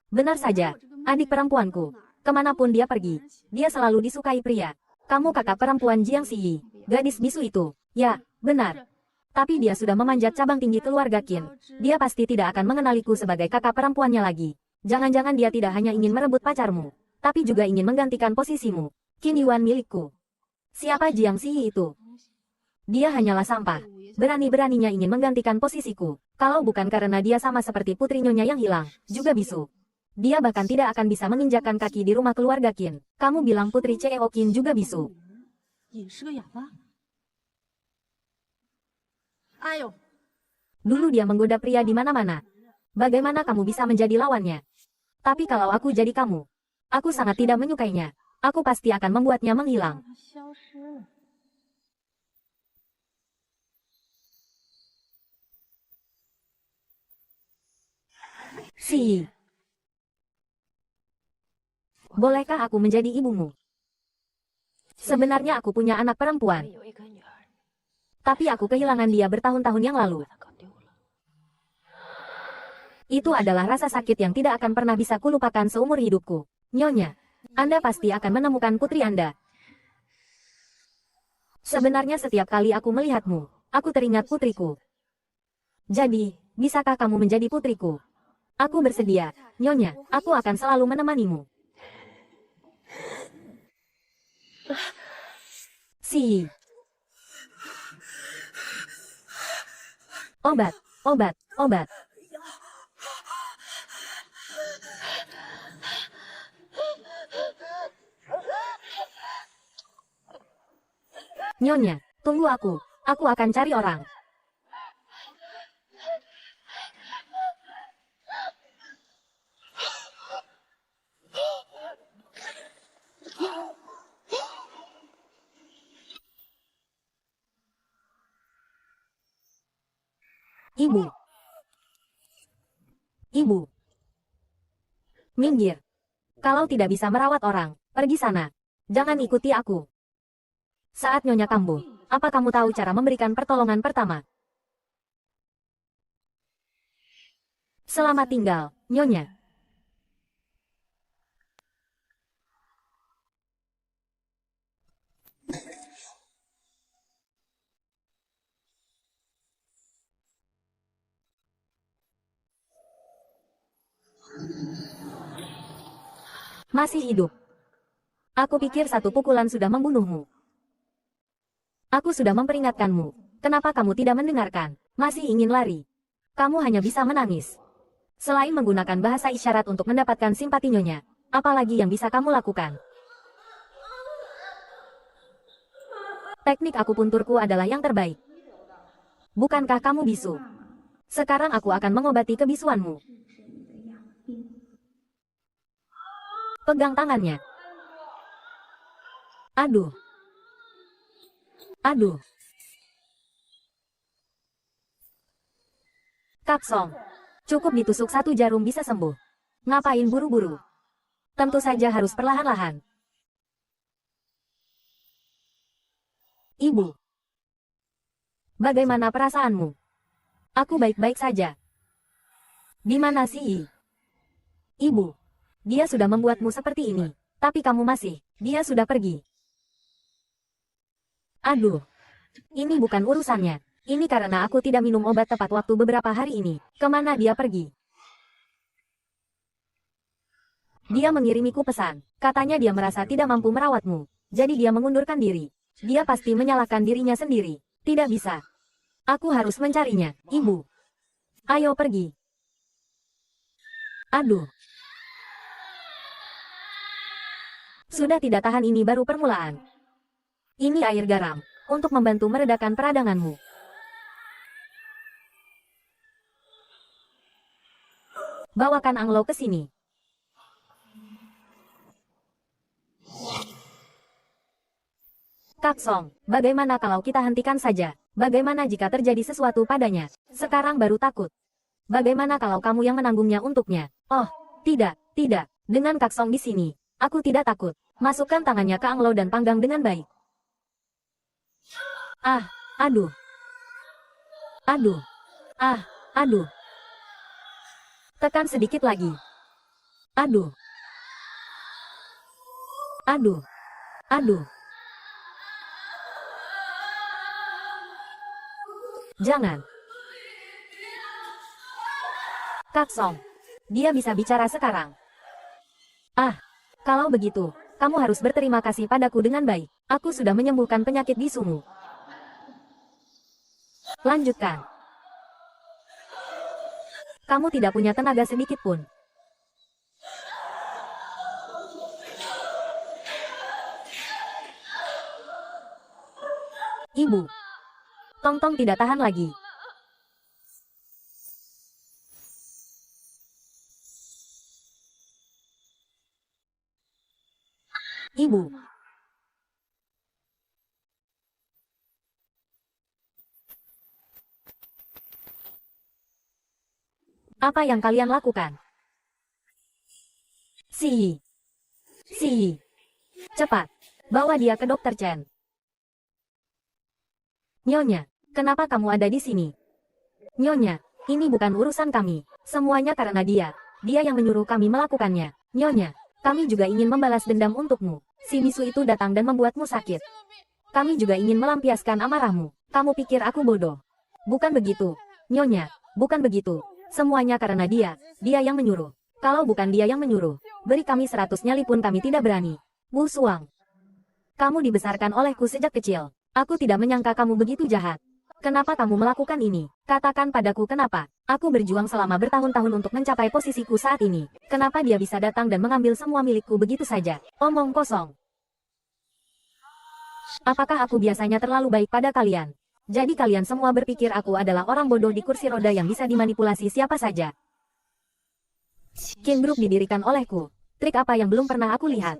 Benar saja, adik perempuanku. Kemanapun dia pergi, dia selalu disukai pria. Kamu kakak perempuan Jiang Si, gadis bisu itu. Ya, benar. Tapi dia sudah memanjat cabang tinggi keluarga Qin. Dia pasti tidak akan mengenaliku sebagai kakak perempuannya lagi. Jangan-jangan dia tidak hanya ingin merebut pacarmu, tapi juga ingin menggantikan posisimu. Qin Yuan milikku. Siapa Jiang Ziyi itu? Dia hanyalah sampah. Berani-beraninya ingin menggantikan posisiku. Kalau bukan karena dia sama seperti putri nyonya yang hilang, juga bisu. Dia bahkan tidak akan bisa menginjakkan kaki di rumah keluarga Qin. Kamu bilang putri CEO Qin juga bisu. 也是个哑巴。哎呦， Dulu dia menggoda pria di mana-mana. Bagaimana kamu bisa menjadi lawannya? Tapi kalau aku jadi kamu, aku sangat tidak menyukainya. Aku pasti akan membuatnya menghilang. 他消失了。 Si. Bolehkah aku menjadi ibumu? Sebenarnya aku punya anak perempuan, 有一个女儿， tapi aku kehilangan dia bertahun-tahun yang lalu. 把她搞丢了。 Itu adalah rasa sakit yang tidak akan pernah bisa kulupakan seumur hidupku. Nyonya, Anda pasti akan menemukan putri Anda. Sebenarnya setiap kali aku melihatmu, aku teringat putriku. Jadi, bisakah kamu menjadi putriku? Aku bersedia, Nyonya, aku akan selalu menemanimu. Si. Obat, obat, obat. Nyonya, tunggu aku. Aku akan cari orang. Ibu. Ibu. Minggir. Kalau tidak bisa merawat orang, pergi sana. Jangan ikuti aku. Saat Nyonya kambuh, apa kamu tahu cara memberikan pertolongan pertama? Selamat tinggal, Nyonya. Masih hidup. Aku pikir satu pukulan sudah membunuhmu. Aku sudah memperingatkanmu. Kenapa kamu tidak mendengarkan? Masih ingin lari. Kamu hanya bisa menangis. Selain menggunakan bahasa isyarat untuk mendapatkan simpati Nyonya, apalagi yang bisa kamu lakukan? Teknik akupunturku adalah yang terbaik. Bukankah kamu bisu? Sekarang aku akan mengobati kebisuanmu. Pegang tangannya. Aduh. Aduh. Kapsong. Cukup ditusuk satu jarum bisa sembuh. Ngapain buru-buru? Tentu saja harus perlahan-lahan. Ibu. Bagaimana perasaanmu? Aku baik-baik saja. Di mana sih? Ibu. Dia sudah membuatmu seperti ini. Tapi kamu masih. Dia sudah pergi. Aduh. Ini bukan urusannya. Ini karena aku tidak minum obat tepat waktu beberapa hari ini. Kemana dia pergi? Dia mengirimiku pesan. Katanya dia merasa tidak mampu merawatmu. Jadi dia mengundurkan diri. Dia pasti menyalahkan dirinya sendiri. Tidak bisa. Aku harus mencarinya. Ibu. Ayo pergi. Aduh. Sudah tidak tahan, ini baru permulaan. Ini air garam, untuk membantu meredakan peradanganmu. Bawakan Anglo ke sini. Kapsong, bagaimana kalau kita hentikan saja? Bagaimana jika terjadi sesuatu padanya? Sekarang baru takut. Bagaimana kalau kamu yang menanggungnya untuknya? Oh, tidak, tidak. Dengan Kaksong di sini, aku tidak takut. Masukkan tangannya ke Anglo dan panggang dengan baik. Ah, aduh. Aduh. Ah, aduh. Tekan sedikit lagi. Aduh. Aduh. Aduh. Jangan. Kaksong. Dia bisa bicara sekarang. Ah, kalau begitu, kamu harus berterima kasih padaku dengan baik. Aku sudah menyembuhkan penyakit bisumu. Lanjutkan. Kamu tidak punya tenaga sedikit pun. Ibu. Tong-tong tidak tahan lagi. Ibu. Apa yang kalian lakukan? Si. Cepat. Bawa dia ke Dokter Chen. Nyonya, kenapa kamu ada di sini? Nyonya, ini bukan urusan kami. Semuanya karena dia. Dia yang menyuruh kami melakukannya. Nyonya, kami juga ingin membalas dendam untukmu. Si bisu itu datang dan membuatmu sakit. Kami juga ingin melampiaskan amarahmu. Kamu pikir aku bodoh? Bukan begitu. Nyonya, bukan begitu. Semuanya karena dia. Dia yang menyuruh. Kalau bukan dia yang menyuruh, beri kami 100 nyali pun kami tidak berani. Wu Suang. Kamu dibesarkan olehku sejak kecil. Aku tidak menyangka kamu begitu jahat. Kenapa kamu melakukan ini? Katakan padaku kenapa. Aku berjuang selama bertahun-tahun untuk mencapai posisiku saat ini. Kenapa dia bisa datang dan mengambil semua milikku begitu saja? Omong kosong. Apakah aku biasanya terlalu baik pada kalian? Jadi kalian semua berpikir aku adalah orang bodoh di kursi roda yang bisa dimanipulasi siapa saja. Qin Group didirikan olehku. Trik apa yang belum pernah aku lihat?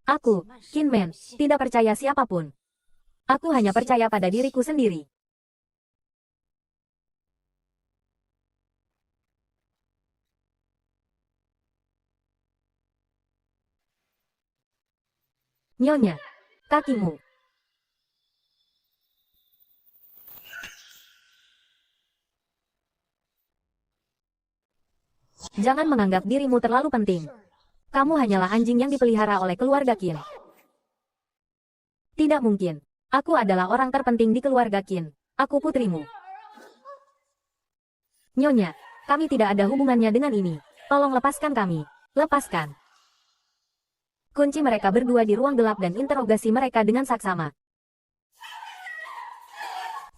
Aku, Qin Men, tidak percaya siapapun. Aku hanya percaya pada diriku sendiri. Nyonya, kakimu. Jangan menganggap dirimu terlalu penting. Kamu hanyalah anjing yang dipelihara oleh keluarga Qin. Tidak mungkin. Aku adalah orang terpenting di keluarga Qin. Aku putrimu. Nyonya, kami tidak ada hubungannya dengan ini. Tolong lepaskan kami. Lepaskan. Kunci mereka berdua di ruang gelap dan interogasi mereka dengan saksama.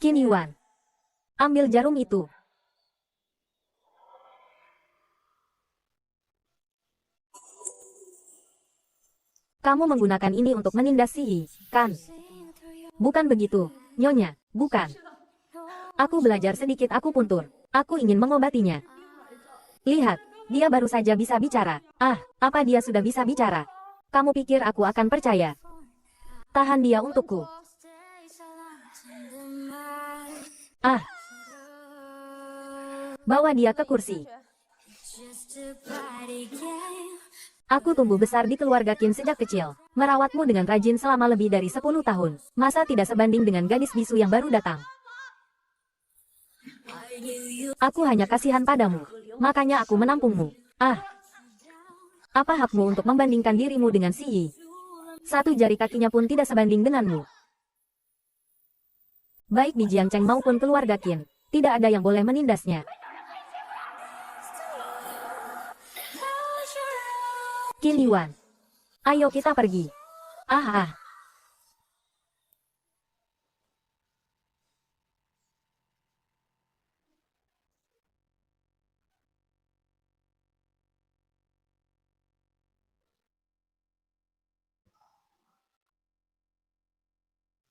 Qin Yuan. Ambil jarum itu. Kamu menggunakan ini untuk menindas Sihi, kan? Bukan begitu, Nyonya, bukan. Aku belajar sedikit aku puntur. Aku ingin mengobatinya. Lihat, dia baru saja bisa bicara. Ah, apa dia sudah bisa bicara? Kamu pikir aku akan percaya? Tahan dia untukku. Ah. Bawa dia ke kursi. Aku tumbuh besar di keluarga Qin sejak kecil. Merawatmu dengan rajin selama lebih dari 10 tahun. Masa tidak sebanding dengan gadis bisu yang baru datang? Aku hanya kasihan padamu. Makanya aku menampungmu. Ah. Apa hakmu untuk membandingkan dirimu dengan Si Yi? Satu jari kakinya pun tidak sebanding denganmu. Baik di Jiang Cheng maupun keluarga Qin, tidak ada yang boleh menindasnya. Qin Yuan. Ayo kita pergi. Ah.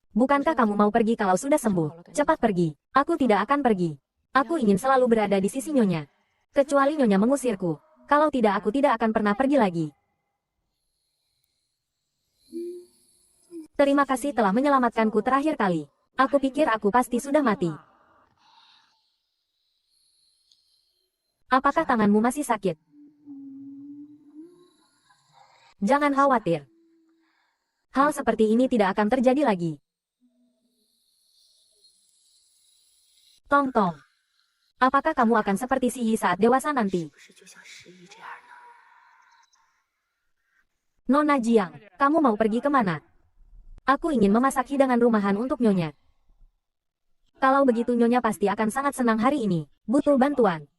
Bukankah kamu mau pergi kalau sudah sembuh? Cepat pergi. Aku tidak akan pergi. Aku ingin selalu berada di sisi Nyonya. Kecuali Nyonya mengusirku. Kalau tidak aku tidak akan pernah pergi lagi. Terima kasih telah menyelamatkanku terakhir kali. Aku pikir aku pasti sudah mati. Apakah tanganmu masih sakit? Jangan khawatir. Hal seperti ini tidak akan terjadi lagi. Tong-tong. Apakah kamu akan seperti Si Yi saat dewasa nanti? Nona Jiang, kamu mau pergi kemana? Aku ingin memasak hidangan rumahan untuk Nyonya. Kalau begitu Nyonya pasti akan sangat senang hari ini. Butuh bantuan.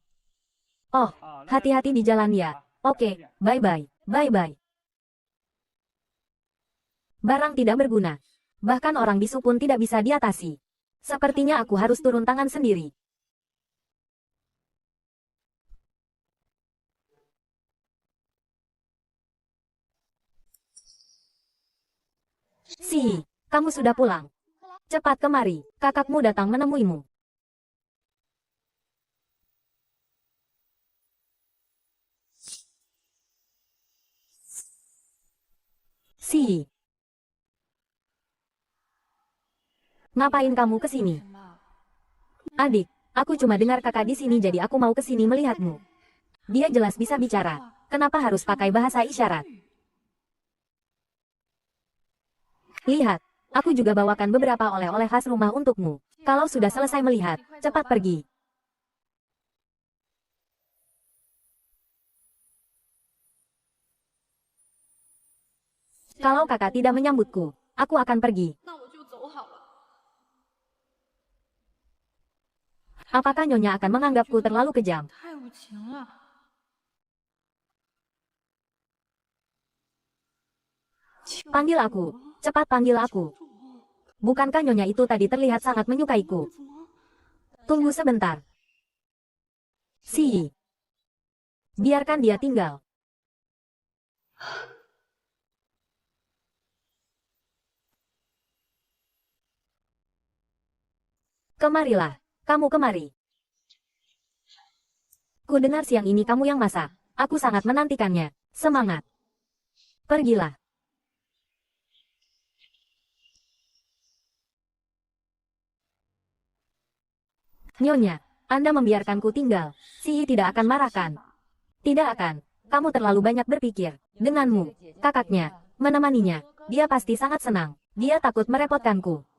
Oh, hati-hati di jalan ya. Oke, bye-bye, bye-bye. Barang tidak berguna. Bahkan orang bisu pun tidak bisa diatasi. Sepertinya aku harus turun tangan sendiri. Si, kamu sudah pulang. Cepat kemari, kakakmu datang menemuimu. Si, ngapain kamu ke sini? Adik, aku cuma dengar kakak di sini jadi aku mau ke sini melihatmu. Dia jelas bisa bicara. Kenapa harus pakai bahasa isyarat? Lihat, aku juga bawakan beberapa oleh-oleh khas rumah untukmu. Kalau sudah selesai melihat, cepat pergi. Kalau kakak tidak menyambutku, aku akan pergi. 那我就走好了。 Apakah Nyonya akan menganggapku terlalu kejam? 太无情了。 Panggil aku, cepat panggil aku. Bukankah Nyonya itu tadi terlihat sangat menyukaiku? Tunggu sebentar. Si, biarkan dia tinggal. Kemarilah, kamu kemari. Ku dengar siang ini kamu yang masak. Aku sangat menantikannya. Semangat. Pergilah. Nyonya, Anda membiarkanku tinggal. Si tidak akan marahkan. Tidak akan. Kamu terlalu banyak berpikir. Denganmu, kakaknya, menemaninya. Dia pasti sangat senang. Dia takut merepotkanku.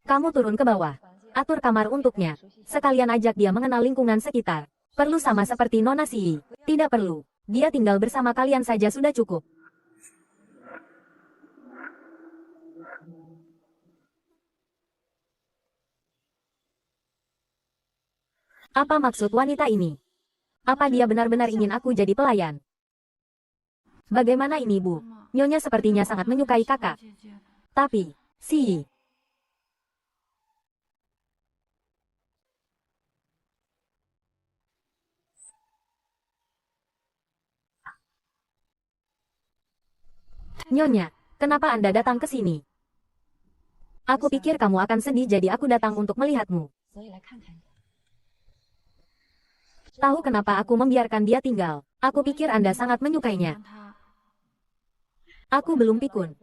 Kamu turun ke bawah. Atur kamar untuknya. Sekalian ajak dia mengenal lingkungan sekitar. Perlu sama seperti Nona Si. Tidak perlu. Dia tinggal bersama kalian saja sudah cukup. Apa maksud wanita ini? Apa dia benar-benar ingin aku jadi pelayan? Bagaimana ini, Bu? Nyonya sepertinya sangat menyukai kakak. 姐姐， Tapi, Si. Nyonya, kenapa Anda datang ke sini? Aku pikir kamu akan sedih jadi aku datang untuk melihatmu. 所以来看看你。 Tahu kenapa aku membiarkan dia tinggal? Aku pikir Anda sangat menyukainya. 看他 Aku belum pikun.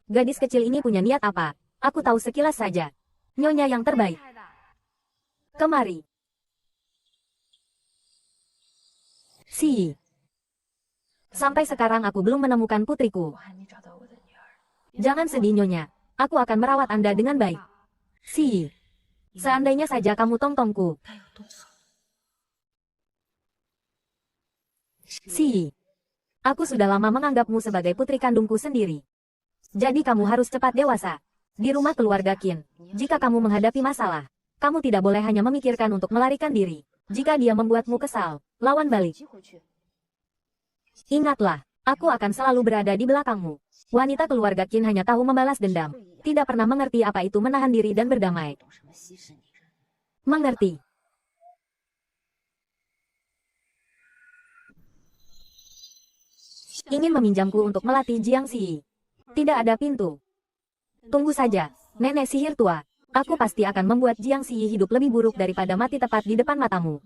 Gadis kecil ini punya niat apa? Aku tahu sekilas saja. Nyonya yang terbaik. Kemari. Si. Sampai sekarang aku belum menemukan putriku. 我还没找到我的女儿。 Jangan sedih Nyonya. Aku akan merawat Anda dengan baik. Si. Seandainya saja kamu tongtongku. 他有动作。 Si. Aku sudah lama menganggapmu sebagai putri kandungku sendiri. Jadi kamu harus cepat dewasa. Di rumah keluarga Qin, jika kamu menghadapi masalah, kamu tidak boleh hanya memikirkan untuk melarikan diri. Jika dia membuatmu kesal, lawan balik. 击回去。 Ingatlah, aku akan selalu berada di belakangmu. Wanita keluarga Qin hanya tahu membalas dendam. Tidak pernah mengerti apa itu menahan diri dan berdamai. 懂什么息事宁人。 Mengerti. Ingin meminjamku untuk melatih Jiang Si. Tidak ada pintu. Tunggu saja, nenek sihir tua. Aku pasti akan membuat Jiang Si hidup lebih buruk daripada mati tepat di depan matamu.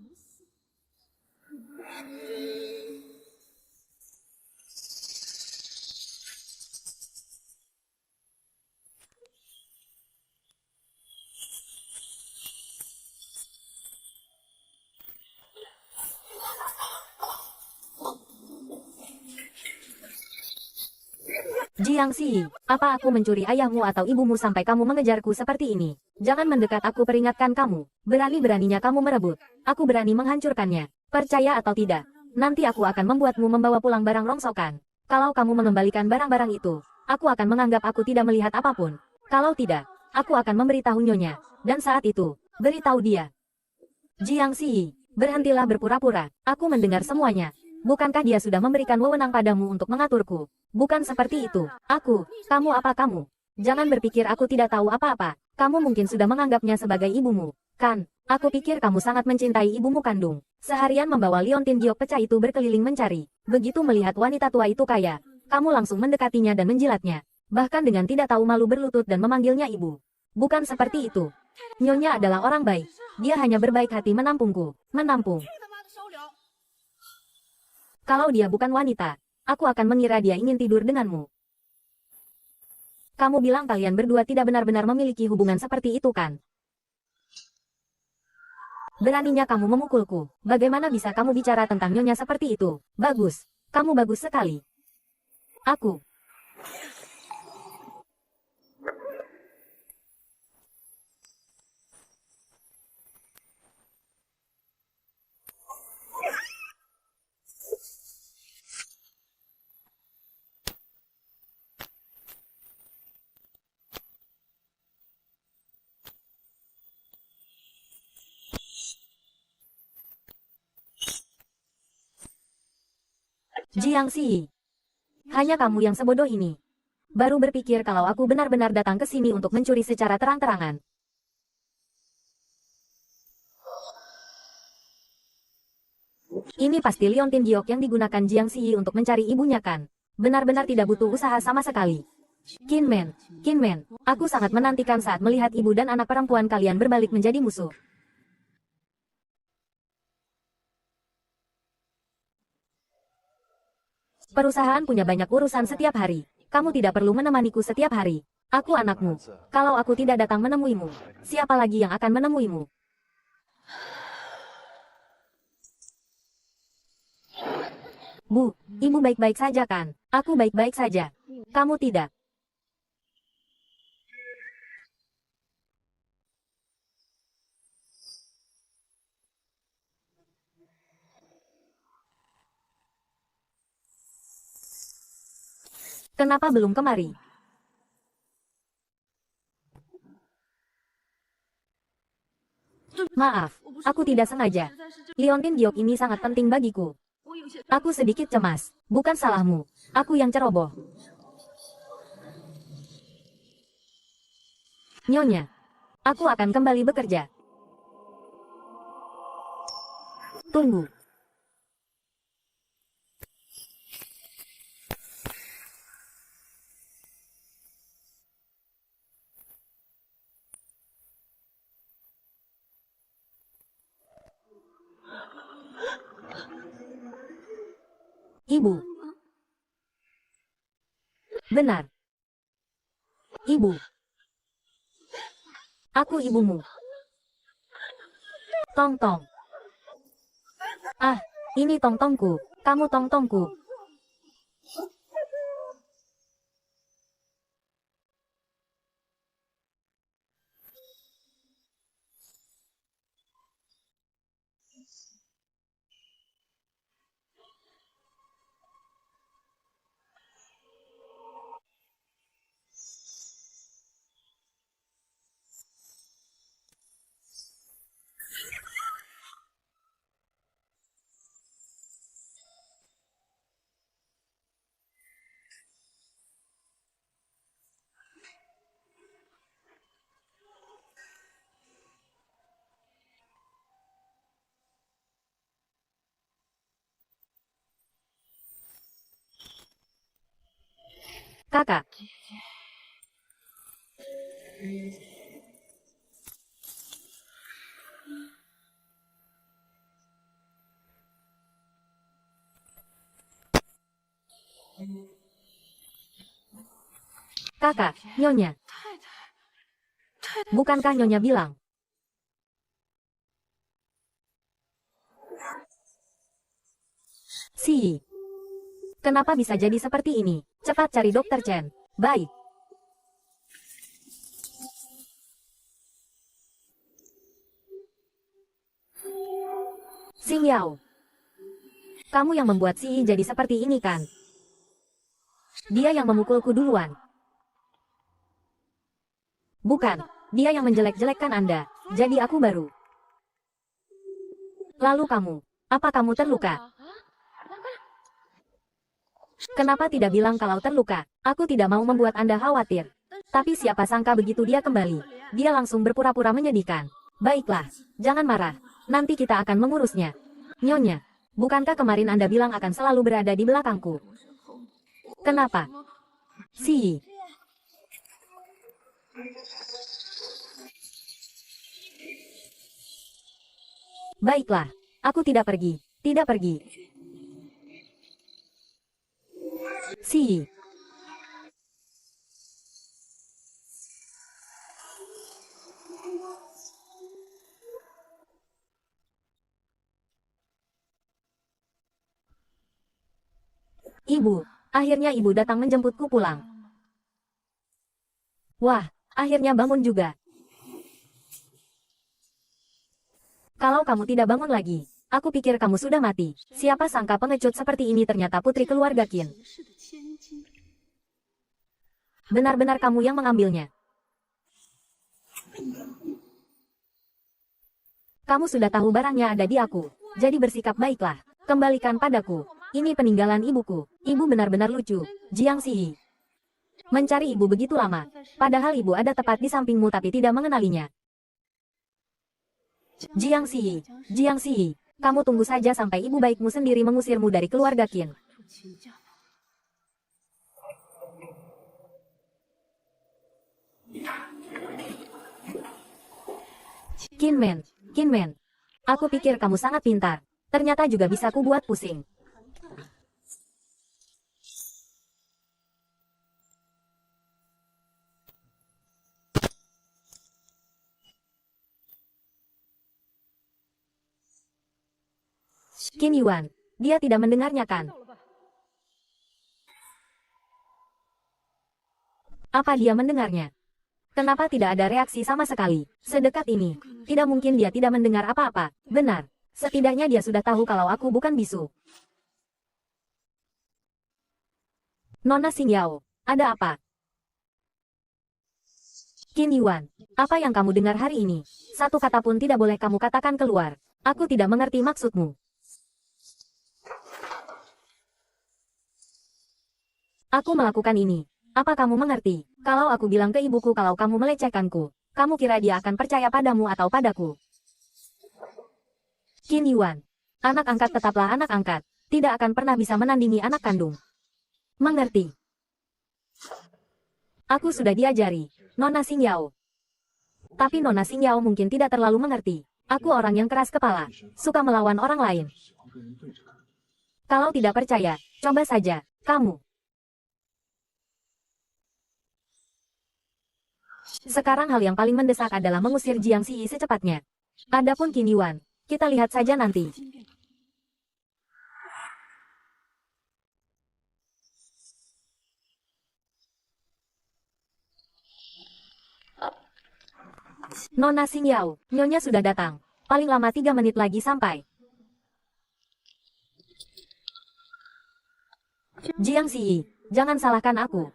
Jiang Si, apa aku mencuri ayahmu atau ibumu sampai kamu mengejarku seperti ini? Jangan mendekat, aku peringatkan kamu. Berani-beraninya kamu merebut. Aku berani menghancurkannya. Percaya atau tidak, nanti aku akan membuatmu membawa pulang barang rongsokan. Kalau kamu mengembalikan barang-barang itu, aku akan menganggap aku tidak melihat apapun. Kalau tidak, aku akan memberitahu Nyonya. Dan saat itu, beritahu dia. Jiang Si, Berhentilah berpura-pura, aku mendengar semuanya. Bukankah dia sudah memberikan wewenang padamu untuk mengaturku? Bukan seperti itu. Kamu apa kamu? Jangan berpikir aku tidak tahu apa-apa. Kamu mungkin sudah menganggapnya sebagai ibumu, kan? Aku pikir kamu sangat mencintai ibumu kandung. Seharian membawa liontin giok pecah itu berkeliling mencari. Begitu melihat wanita tua itu kaya, kamu langsung mendekatinya dan menjilatnya. Bahkan dengan tidak tahu malu berlutut dan memanggilnya ibu. Bukan seperti itu. Nyonya adalah orang baik. Dia hanya berbaik hati menampungku. Menampung. Kalau dia bukan wanita, aku akan mengira dia ingin tidur denganmu. Kamu bilang kalian berdua tidak benar-benar memiliki hubungan seperti itu kan? Beraninya kamu memukulku. Bagaimana bisa kamu bicara tentang nyonya seperti itu? Bagus. Kamu bagus sekali. Aku. Jiangxi. Hanya kamu yang sebodoh ini. Baru berpikir kalau aku benar-benar datang ke sini untuk mencuri secara terang-terangan. Ini pasti liontin giok yang digunakan Jiangxi untuk mencari ibunya kan? Benar-benar tidak butuh usaha sama sekali. Kinmen, aku sangat menantikan saat melihat ibu dan anak perempuan kalian berbalik menjadi musuh. Perusahaan punya banyak urusan setiap hari. Kamu tidak perlu menemaniku setiap hari. Aku anakmu. Kalau aku tidak datang menemuimu, siapa lagi yang akan menemuimu? Bu, ibu baik-baik saja kan? Aku baik-baik saja. Kamu tidak. Kenapa belum kemari? Maaf, aku tidak sengaja. Liontin giok ini sangat penting bagiku. Aku sedikit cemas. Bukan salahmu. Aku yang ceroboh. Nyonya, aku akan kembali bekerja. Tunggu. Ibu. Benar. Ibu. Aku ibumu. Tong-tong. Ah, ini tong-tongku. Kamu tong-tongku. Kakak. Kakak, Nyonya. Bukankah Nyonya bilang? Si. Kenapa bisa jadi seperti ini? Cepat cari Dokter Chen. Baik. Xing Yao. Kamu yang membuat Si jadi seperti ini kan? Dia yang memukulku duluan. Bukan, dia yang menjelek-jelekkan Anda. Jadi aku baru. Lalu kamu, apa kamu terluka? Kenapa tidak bilang kalau terluka? Aku tidak mau membuat Anda khawatir. Tapi siapa sangka begitu dia kembali. Dia langsung berpura-pura menyedihkan. Baiklah, jangan marah. Nanti kita akan mengurusnya. Nyonya, bukankah kemarin Anda bilang akan selalu berada di belakangku? Kenapa? Si. Baiklah, aku tidak pergi. Tidak pergi. Si. Ibu, akhirnya ibu datang menjemputku pulang. Wah, akhirnya bangun juga. Kalau kamu tidak bangun lagi, aku pikir kamu sudah mati. Siapa sangka pengecut seperti ini ternyata putri keluarga Qin. Benar-benar kamu yang mengambilnya. Kamu sudah tahu barangnya ada di aku, jadi bersikap baiklah. Kembalikan padaku. Ini peninggalan ibuku. Ibu benar-benar lucu. Jiang Siyi. Mencari ibu begitu lama. Padahal ibu ada tepat di sampingmu tapi tidak mengenalinya. Jiang Siyi. Jiang Siyi. Kamu tunggu saja sampai ibu baikmu sendiri mengusirmu dari keluarga Qin. Kinmen. Kinmen. Aku pikir kamu sangat pintar. Ternyata juga bisa ku buat pusing. Qin Yuan. Dia tidak mendengarnya kan? Apa dia mendengarnya? Kenapa tidak ada reaksi sama sekali? Sedekat ini. Tidak mungkin dia tidak mendengar apa-apa. Benar. Setidaknya dia sudah tahu kalau aku bukan bisu. Nona Xingyao, ada apa? Qin Yuan, apa yang kamu dengar hari ini? Satu kata pun tidak boleh kamu katakan keluar. Aku tidak mengerti maksudmu. Aku melakukan ini. Apa kamu mengerti? Kalau aku bilang ke ibuku kalau kamu melecehkanku, kamu kira dia akan percaya padamu atau padaku? Qin Yuan, anak angkat tetaplah anak angkat. Tidak akan pernah bisa menandingi anak kandung. Mengerti? Aku sudah diajari, Nona Xingyao. Tapi Nona Xingyao mungkin tidak terlalu mengerti. Aku orang yang keras kepala, suka melawan orang lain. Kalau tidak percaya, coba saja, kamu. Sekarang hal yang paling mendesak adalah mengusir Jiang Siyi secepatnya. Adapun Qin Yuan, kita lihat saja nanti. Nona Xingyao, Nyonya sudah datang. Paling lama 3 menit lagi sampai. Jiang Siyi, jangan salahkan aku.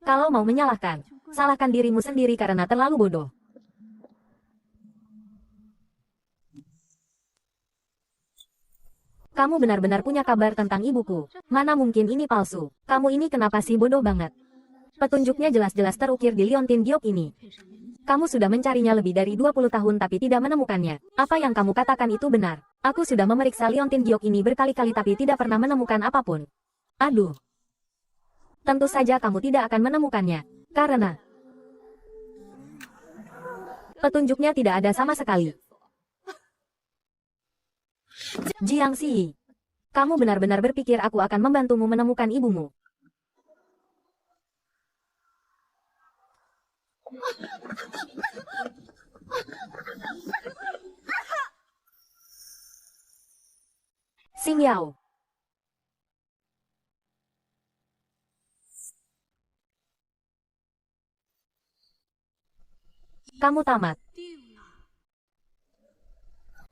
Kalau mau menyalahkan, salahkan dirimu sendiri karena terlalu bodoh. Kamu benar-benar punya kabar tentang ibuku. Mana mungkin ini palsu. Kamu ini kenapa sih bodoh banget? Petunjuknya jelas-jelas terukir di liontin giok ini. Kamu sudah mencarinya lebih dari 20 tahun tapi tidak menemukannya. Apa yang kamu katakan itu benar. Aku sudah memeriksa liontin giok ini berkali-kali tapi tidak pernah menemukan apapun. Aduh. Tentu saja kamu tidak akan menemukannya. Karena petunjuknya tidak ada sama sekali. Jiang Siyi, kamu benar-benar berpikir aku akan membantumu menemukan ibumu. Xingyao. Kamu tamat.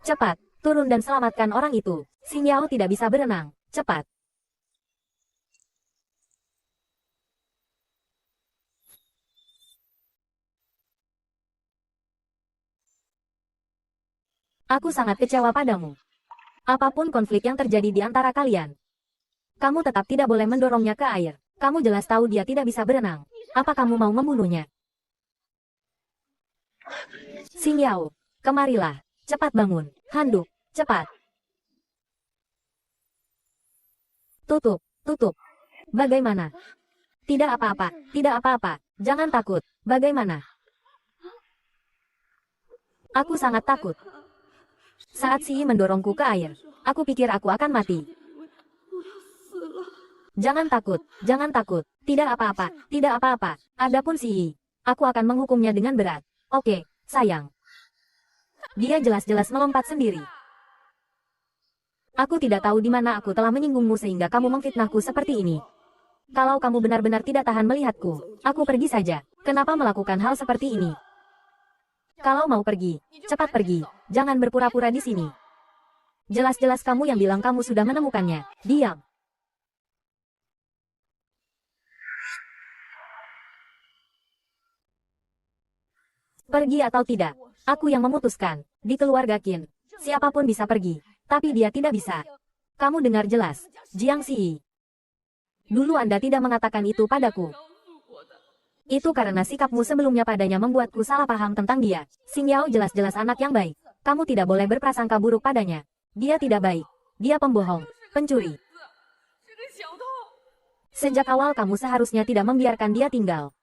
Cepat, turun dan selamatkan orang itu. Xingyao tidak bisa berenang. Cepat. Aku sangat kecewa padamu. Apapun konflik yang terjadi di antara kalian, kamu tetap tidak boleh mendorongnya ke air. Kamu jelas tahu dia tidak bisa berenang. Apa kamu mau membunuhnya? Xing Yao, kemarilah. Cepat bangun. Handuk, cepat. Tutup, tutup. Bagaimana? Tidak apa-apa, tidak apa-apa. Jangan takut. Bagaimana? Aku sangat takut. Saat Si Yi mendorongku ke air, aku pikir aku akan mati. Jangan takut, jangan takut. Tidak apa-apa, tidak apa-apa. Adapun Si Yi, aku akan menghukumnya dengan berat. Oke, sayang. Dia jelas-jelas melompat sendiri. Aku tidak tahu di mana aku telah menyinggungmu sehingga kamu memfitnahku seperti ini. Kalau kamu benar-benar tidak tahan melihatku, aku pergi saja. Kenapa melakukan hal seperti ini? Kalau mau pergi, cepat pergi. Jangan berpura-pura di sini. Jelas-jelas kamu yang bilang kamu sudah menemukannya. Diam. Pergi atau tidak, aku yang memutuskan. Di keluarga Qin, siapapun bisa pergi, tapi dia tidak bisa. Kamu dengar jelas, Jiang Xi. Dulu Anda tidak mengatakan itu padaku. Itu karena sikapmu sebelumnya padanya membuatku salah paham tentang dia. Xing Yao jelas-jelas anak yang baik. Kamu tidak boleh berprasangka buruk padanya. Dia tidak baik. Dia pembohong, pencuri. Sejak awal kamu seharusnya tidak membiarkan dia tinggal.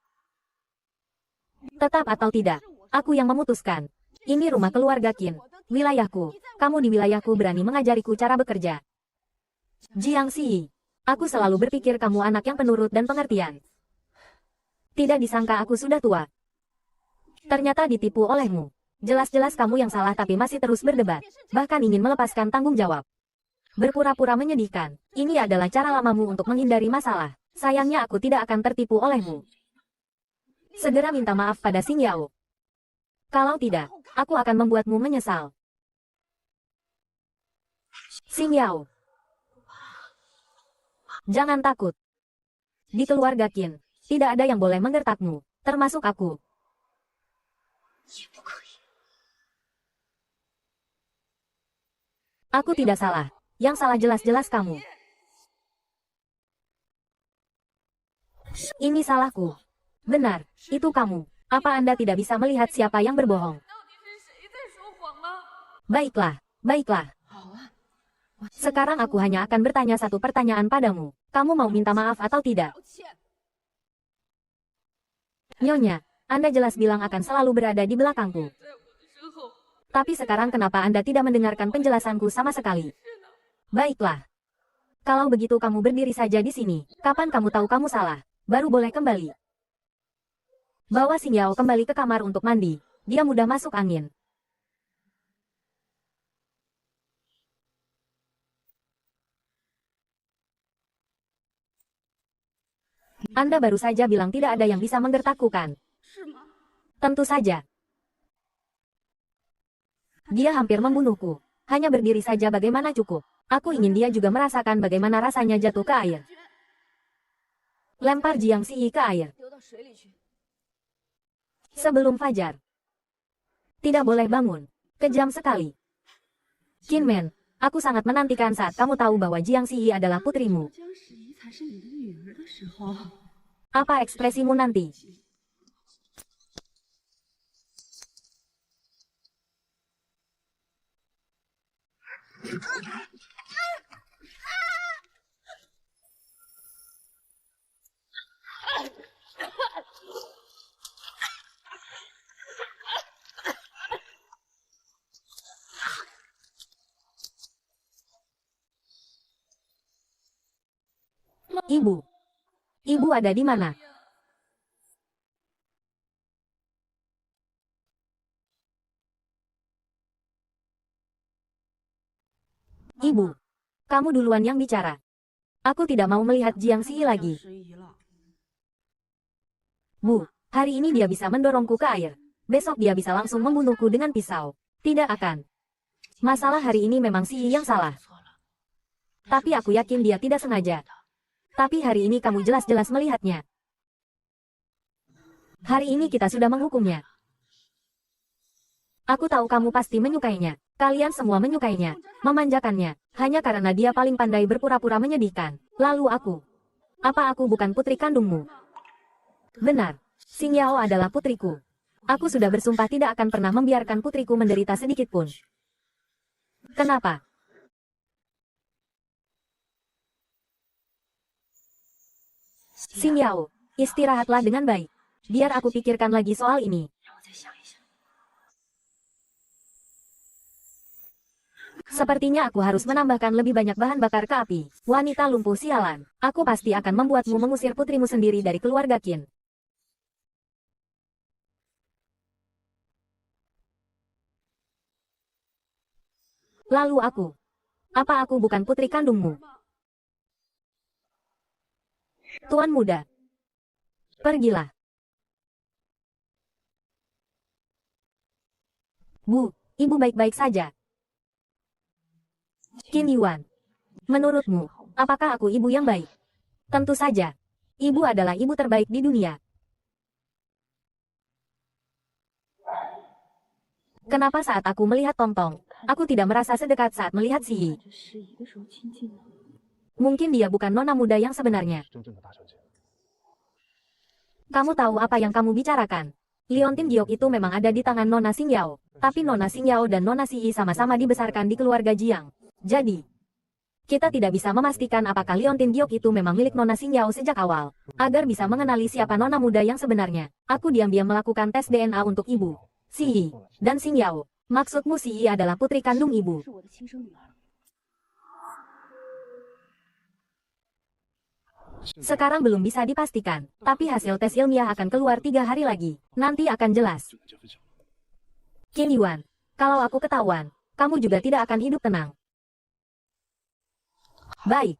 Tetap atau tidak, aku yang memutuskan. Ini rumah keluarga Qin, wilayahku. Kamu di wilayahku berani mengajariku cara bekerja. Jiang Xi, aku selalu berpikir kamu anak yang penurut dan pengertian. Tidak disangka aku sudah tua. Ternyata ditipu olehmu. Jelas-jelas kamu yang salah tapi masih terus berdebat. Bahkan ingin melepaskan tanggung jawab. Berpura-pura menyedihkan. Ini adalah cara lamamu untuk menghindari masalah. Sayangnya aku tidak akan tertipu olehmu. Segera minta maaf pada Xing Yao. Kalau tidak, aku akan membuatmu menyesal. Xing Yao. Jangan takut. Di keluarga Qin, tidak ada yang boleh menggertakmu, termasuk aku. Aku tidak salah. Yang salah jelas-jelas kamu. Ini salahku. Benar, itu kamu. Apa Anda tidak bisa melihat siapa yang berbohong? Baiklah, baiklah. Sekarang aku hanya akan bertanya satu pertanyaan padamu. Kamu mau minta maaf atau tidak? Nyonya, Anda jelas bilang akan selalu berada di belakangku. Tapi sekarang kenapa Anda tidak mendengarkan penjelasanku sama sekali? Baiklah. Kalau begitu kamu berdiri saja di sini. Kapan kamu tahu kamu salah? Baru boleh kembali. Bawa Xing Yao kembali ke kamar untuk mandi. Dia mudah masuk angin. Anda baru saja bilang tidak ada yang bisa menggertakku kan? Tentu saja. Dia hampir membunuhku. Hanya berdiri saja bagaimana cukup. Aku ingin dia juga merasakan bagaimana rasanya jatuh ke air. Lempar Jiang Xi ke air. Sebelum fajar. Tidak boleh bangun. Kejam sekali. Qin Men, aku sangat menantikan saat kamu tahu bahwa Jiang Xi adalah putrimu. Apa ekspresimu nanti? Ibu. Ibu ada di mana? Ibu. Kamu duluan yang bicara. Aku tidak mau melihat Jiang Xi lagi. Bu, hari ini dia bisa mendorongku ke air. Besok dia bisa langsung membunuhku dengan pisau. Tidak akan. Masalah hari ini memang Xi yang salah. Tapi aku yakin dia tidak sengaja. Tapi hari ini kamu jelas-jelas melihatnya. Hari ini kita sudah menghukumnya. Aku tahu kamu pasti menyukainya. Kalian semua menyukainya, memanjakannya, hanya karena dia paling pandai berpura-pura menyedihkan. Lalu aku. Apa aku bukan putri kandungmu? Benar. Xing Yao adalah putriku. Aku sudah bersumpah tidak akan pernah membiarkan putriku menderita sedikit pun. Kenapa? Xing Yao, istirahatlah dengan baik. Biar aku pikirkan lagi soal ini. 让我再想一想。 Sepertinya aku harus menambahkan lebih banyak bahan bakar ke api. Wanita lumpuh sialan. Aku pasti akan membuatmu mengusir putrimu sendiri dari keluarga Qin. Lalu aku. Apa aku bukan putri kandungmu? Tuan muda. Pergilah. Bu, ibu baik-baik saja. Qin Yuan. Menurutmu, apakah aku ibu yang baik? Tentu saja. Ibu adalah ibu terbaik di dunia. Kenapa saat aku melihat Tongtong, aku tidak merasa sedekat saat melihat Si Yi? 这事宜的时候亲近了。 Mungkin dia bukan nona muda yang sebenarnya. 真正的大小姐。 Kamu tahu apa yang kamu bicarakan? Liontin Giok itu memang ada di tangan Nona Xing Yao. Tapi Nona Xing Yao dan Nona Si Yi sama-sama dibesarkan di keluarga Jiang. Jadi, kita tidak bisa memastikan apakah Liontin Giok itu memang milik Nona Xing Yao sejak awal. Agar bisa mengenali siapa nona muda yang sebenarnya, aku diam-diam melakukan tes DNA untuk ibu, Si Yi, dan Xing Yao. Maksudmu Si Yi adalah putri kandung ibu? 是我的亲生女儿。 Sekarang belum bisa dipastikan, tapi hasil tes ilmiah akan keluar 3 hari lagi. Nanti akan jelas. 就人家分享。 Qin Yuan, kalau aku ketahuan, kamu juga tidak akan hidup tenang. Baik.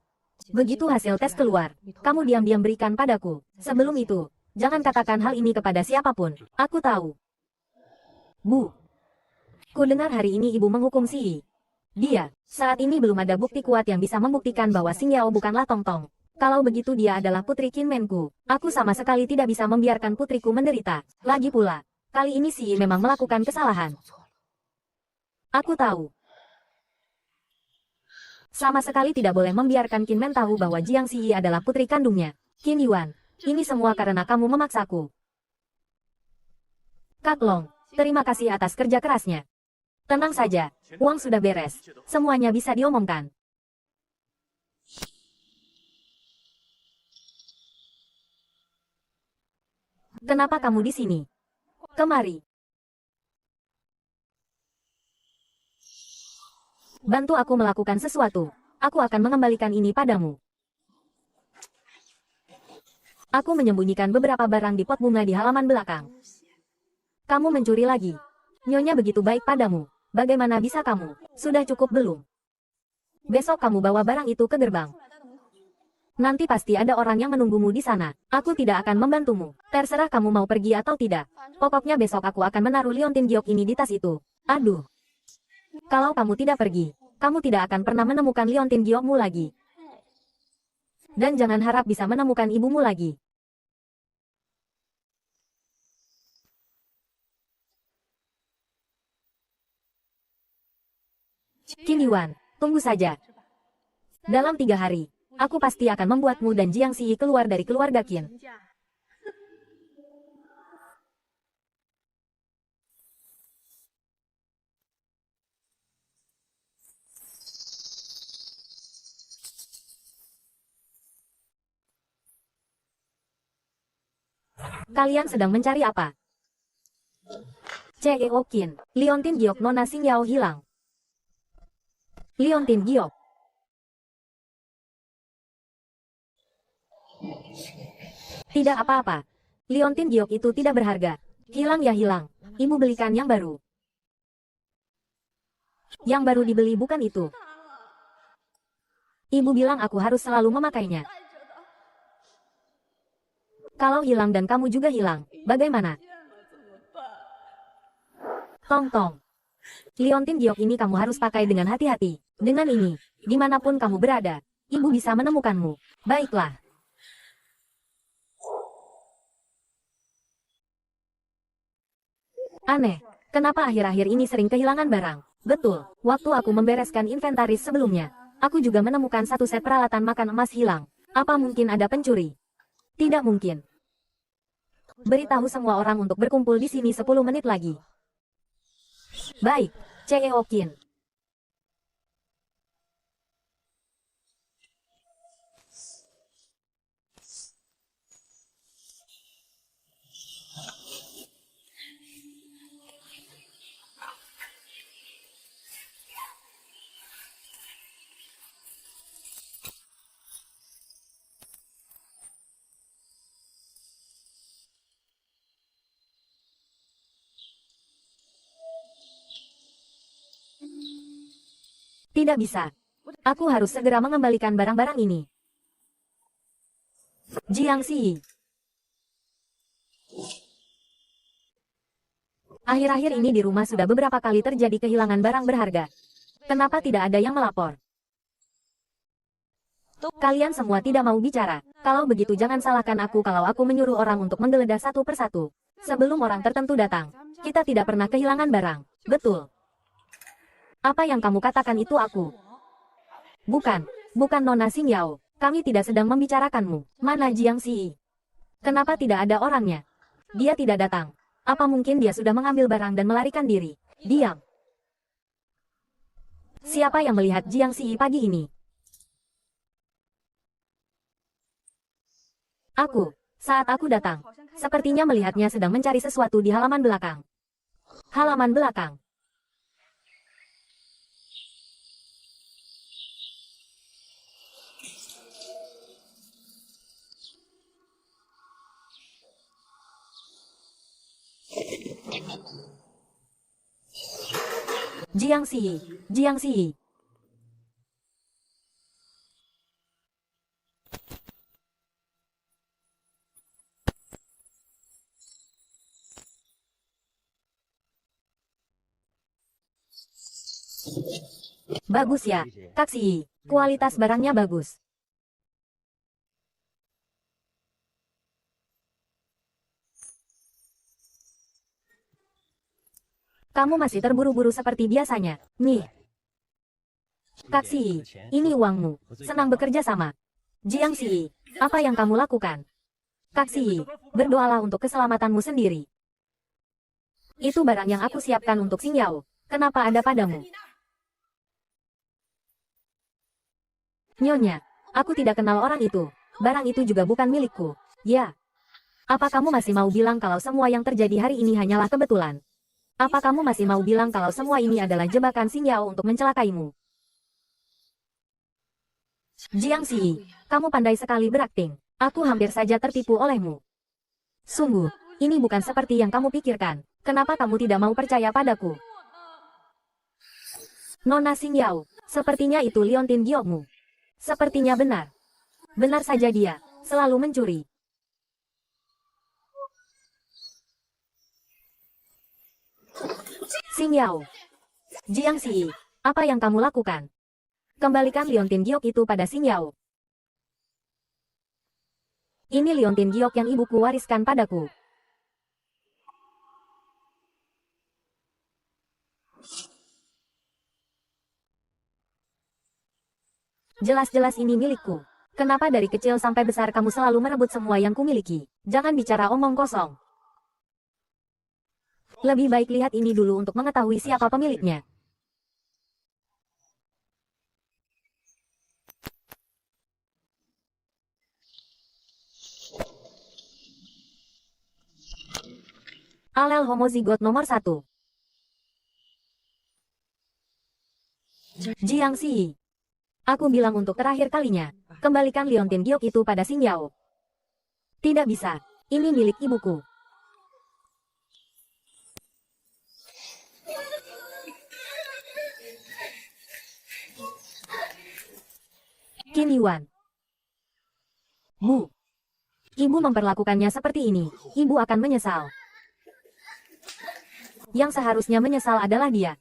Begitu hasil tes keluar, kamu diam-diam berikan padaku. Sebelum itu, jangan katakan hal ini kepada siapapun. Aku tahu. Bu. Ku dengar hari ini ibu menghukum Si Yi. Dia, saat ini belum ada bukti kuat yang bisa membuktikan bahwa Xing Yao bukanlah Tongtong. Kalau begitu dia adalah putri Qin Menku. Aku sama sekali tidak bisa membiarkan putriku menderita. Lagi pula, kali ini Si Yi memang melakukan kesalahan. Aku tahu. Sama sekali tidak boleh membiarkan Qin Men tahu bahwa Jiang Si Yi adalah putri kandungnya. Qin Yuan, ini semua karena kamu memaksaku. Kak Long, terima kasih atas kerja kerasnya. Tenang saja, uang sudah beres. Semuanya bisa diomongkan. Kenapa kamu di sini? Kemari. Bantu aku melakukan sesuatu. Aku akan mengembalikan ini padamu. Aku menyembunyikan beberapa barang di pot bunga di halaman belakang. Kamu mencuri lagi. Nyonya begitu baik padamu. Bagaimana bisa kamu? Sudah cukup belum? Besok kamu bawa barang itu ke gerbang. Nanti pasti ada orang yang menunggumu di sana. Aku tidak akan membantumu. Terserah kamu mau pergi atau tidak. Pokoknya besok aku akan menaruh Liontin Giok ini di tas itu. Aduh. Kalau kamu tidak pergi, kamu tidak akan pernah menemukan Liontin Giokmu lagi. Dan jangan harap bisa menemukan ibumu lagi. Qin Yuan, tunggu saja. Dalam 3 hari, aku pasti akan membuatmu dan Jiang Si Yi keluar dari keluarga Qin. Kalian sedang mencari apa? CEO Qin, Liontin Giok Nona Xing Yao hilang. Liontin Giok. Tidak apa-apa. Liontin Giok itu tidak berharga. Hilang ya hilang. Ibu belikan yang baru. Yang baru dibeli bukan itu. Ibu bilang aku harus selalu memakainya. Kalau hilang dan kamu juga hilang, bagaimana? Tong Tong. Liontin Giok ini kamu harus pakai dengan hati-hati. Dengan ini, dimanapun kamu berada, ibu bisa menemukanmu. Baiklah. Aneh, kenapa akhir-akhir ini sering kehilangan barang? Betul, waktu aku membereskan inventaris sebelumnya, aku juga menemukan satu set peralatan makan emas hilang. Apa mungkin ada pencuri? Tidak mungkin. Beritahu semua orang untuk berkumpul di sini 10 menit lagi. Baik, Cheokin. Tidak bisa. Aku harus segera mengembalikan barang-barang ini. Jiangxi. Akhir-akhir ini di rumah sudah beberapa kali terjadi kehilangan barang berharga. Kenapa tidak ada yang melapor? Kalian semua tidak mau bicara. Kalau begitu jangan salahkan aku kalau aku menyuruh orang untuk menggeledah satu persatu. Sebelum orang tertentu datang, kita tidak pernah kehilangan barang. Betul. Apa yang kamu katakan itu aku? Bukan Nona Xingyao. Kami tidak sedang membicarakanmu. Mana Jiangxi? Kenapa tidak ada orangnya? Dia tidak datang. Apa mungkin dia sudah mengambil barang dan melarikan diri? Diam. Siapa yang melihat Jiangxi pagi ini? Aku. Saat aku datang, sepertinya melihatnya sedang mencari sesuatu di halaman belakang. Halaman belakang. Jiangxi. Bagus ya, Kaxi. Kualitas barangnya bagus. Kamu masih terburu-buru seperti biasanya. Nih. Kaxi, ini uangmu. Senang bekerja sama. Jiangxi, apa yang kamu lakukan? Kaxi, berdoalah untuk keselamatanmu sendiri. Itu barang yang aku siapkan untuk Xingyao. Kenapa ada padamu? Nyonya, aku tidak kenal orang itu. Barang itu juga bukan milikku. Ya. Apa kamu masih mau bilang kalau semua yang terjadi hari ini hanyalah kebetulan? Apa kamu masih mau bilang kalau semua ini adalah jebakan Xingyao untuk mencelakaimu? Jiangxi, kamu pandai sekali berakting. Aku hampir saja tertipu olehmu. Sungguh, ini bukan seperti yang kamu pikirkan. Kenapa kamu tidak mau percaya padaku? Nona Xingyao, sepertinya itu liontin giokmu. Sepertinya benar. Benar saja dia, selalu mencuri. Xingyao. Jiangxi, apa yang kamu lakukan? Kembalikan liontin giok itu pada Xingyao. Ini liontin giok yang ibuku wariskan padaku. Jelas-jelas ini milikku. Kenapa dari kecil sampai besar kamu selalu merebut semua yang kumiliki? Jangan bicara omong kosong. Lebih baik lihat ini dulu untuk mengetahui siapa pemiliknya. Alel homozigot nomor 1. Jiangxi. Aku bilang untuk terakhir kalinya, kembalikan liontin giok itu pada Xingyao. Tidak bisa, ini milik ibuku. Qin Yuan. Bu. Ibu memperlakukannya seperti ini, ibu akan menyesal. Yang seharusnya menyesal adalah dia.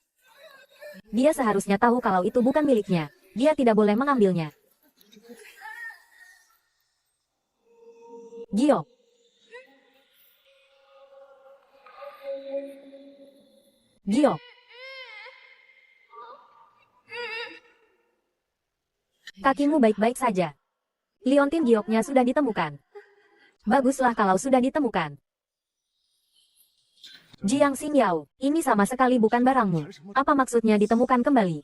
Dia seharusnya tahu kalau itu bukan miliknya. Dia tidak boleh mengambilnya. Giok. Giok. Kakimu baik-baik saja. Liontin gioknya sudah ditemukan. Baguslah kalau sudah ditemukan. Jiang Xingyao, ini sama sekali bukan barangmu. Apa maksudnya ditemukan kembali?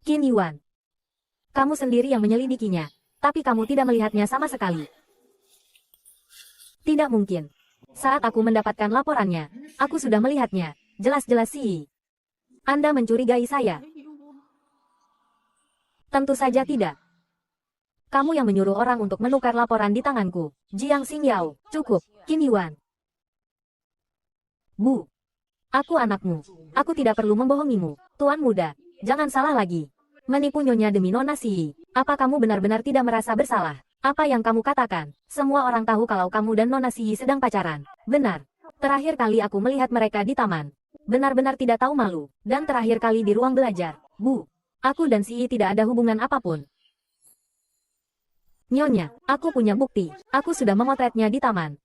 Qin Yuan. Kamu sendiri yang menyelidikinya, tapi kamu tidak melihatnya sama sekali. Tidak mungkin. Saat aku mendapatkan laporannya, aku sudah melihatnya. Jelas-jelas sih. Anda mencurigai saya. Tentu saja tidak. Kamu yang menyuruh orang untuk menukar laporan di tanganku. Jiang Xingyao, cukup. Qin Yuan. Bu. Aku anakmu. Aku tidak perlu membohongimu. Tuan muda, jangan salah lagi. Menipu nyonya demi nona Si. Apa kamu benar-benar tidak merasa bersalah? Apa yang kamu katakan? Semua orang tahu kalau kamu dan nona Si sedang pacaran. Benar. Terakhir kali aku melihat mereka di taman. Benar-benar tidak tahu malu. Dan terakhir kali di ruang belajar. Bu. Aku dan Si tidak ada hubungan apapun. Nyonya, aku punya bukti. Aku sudah memotretnya di taman.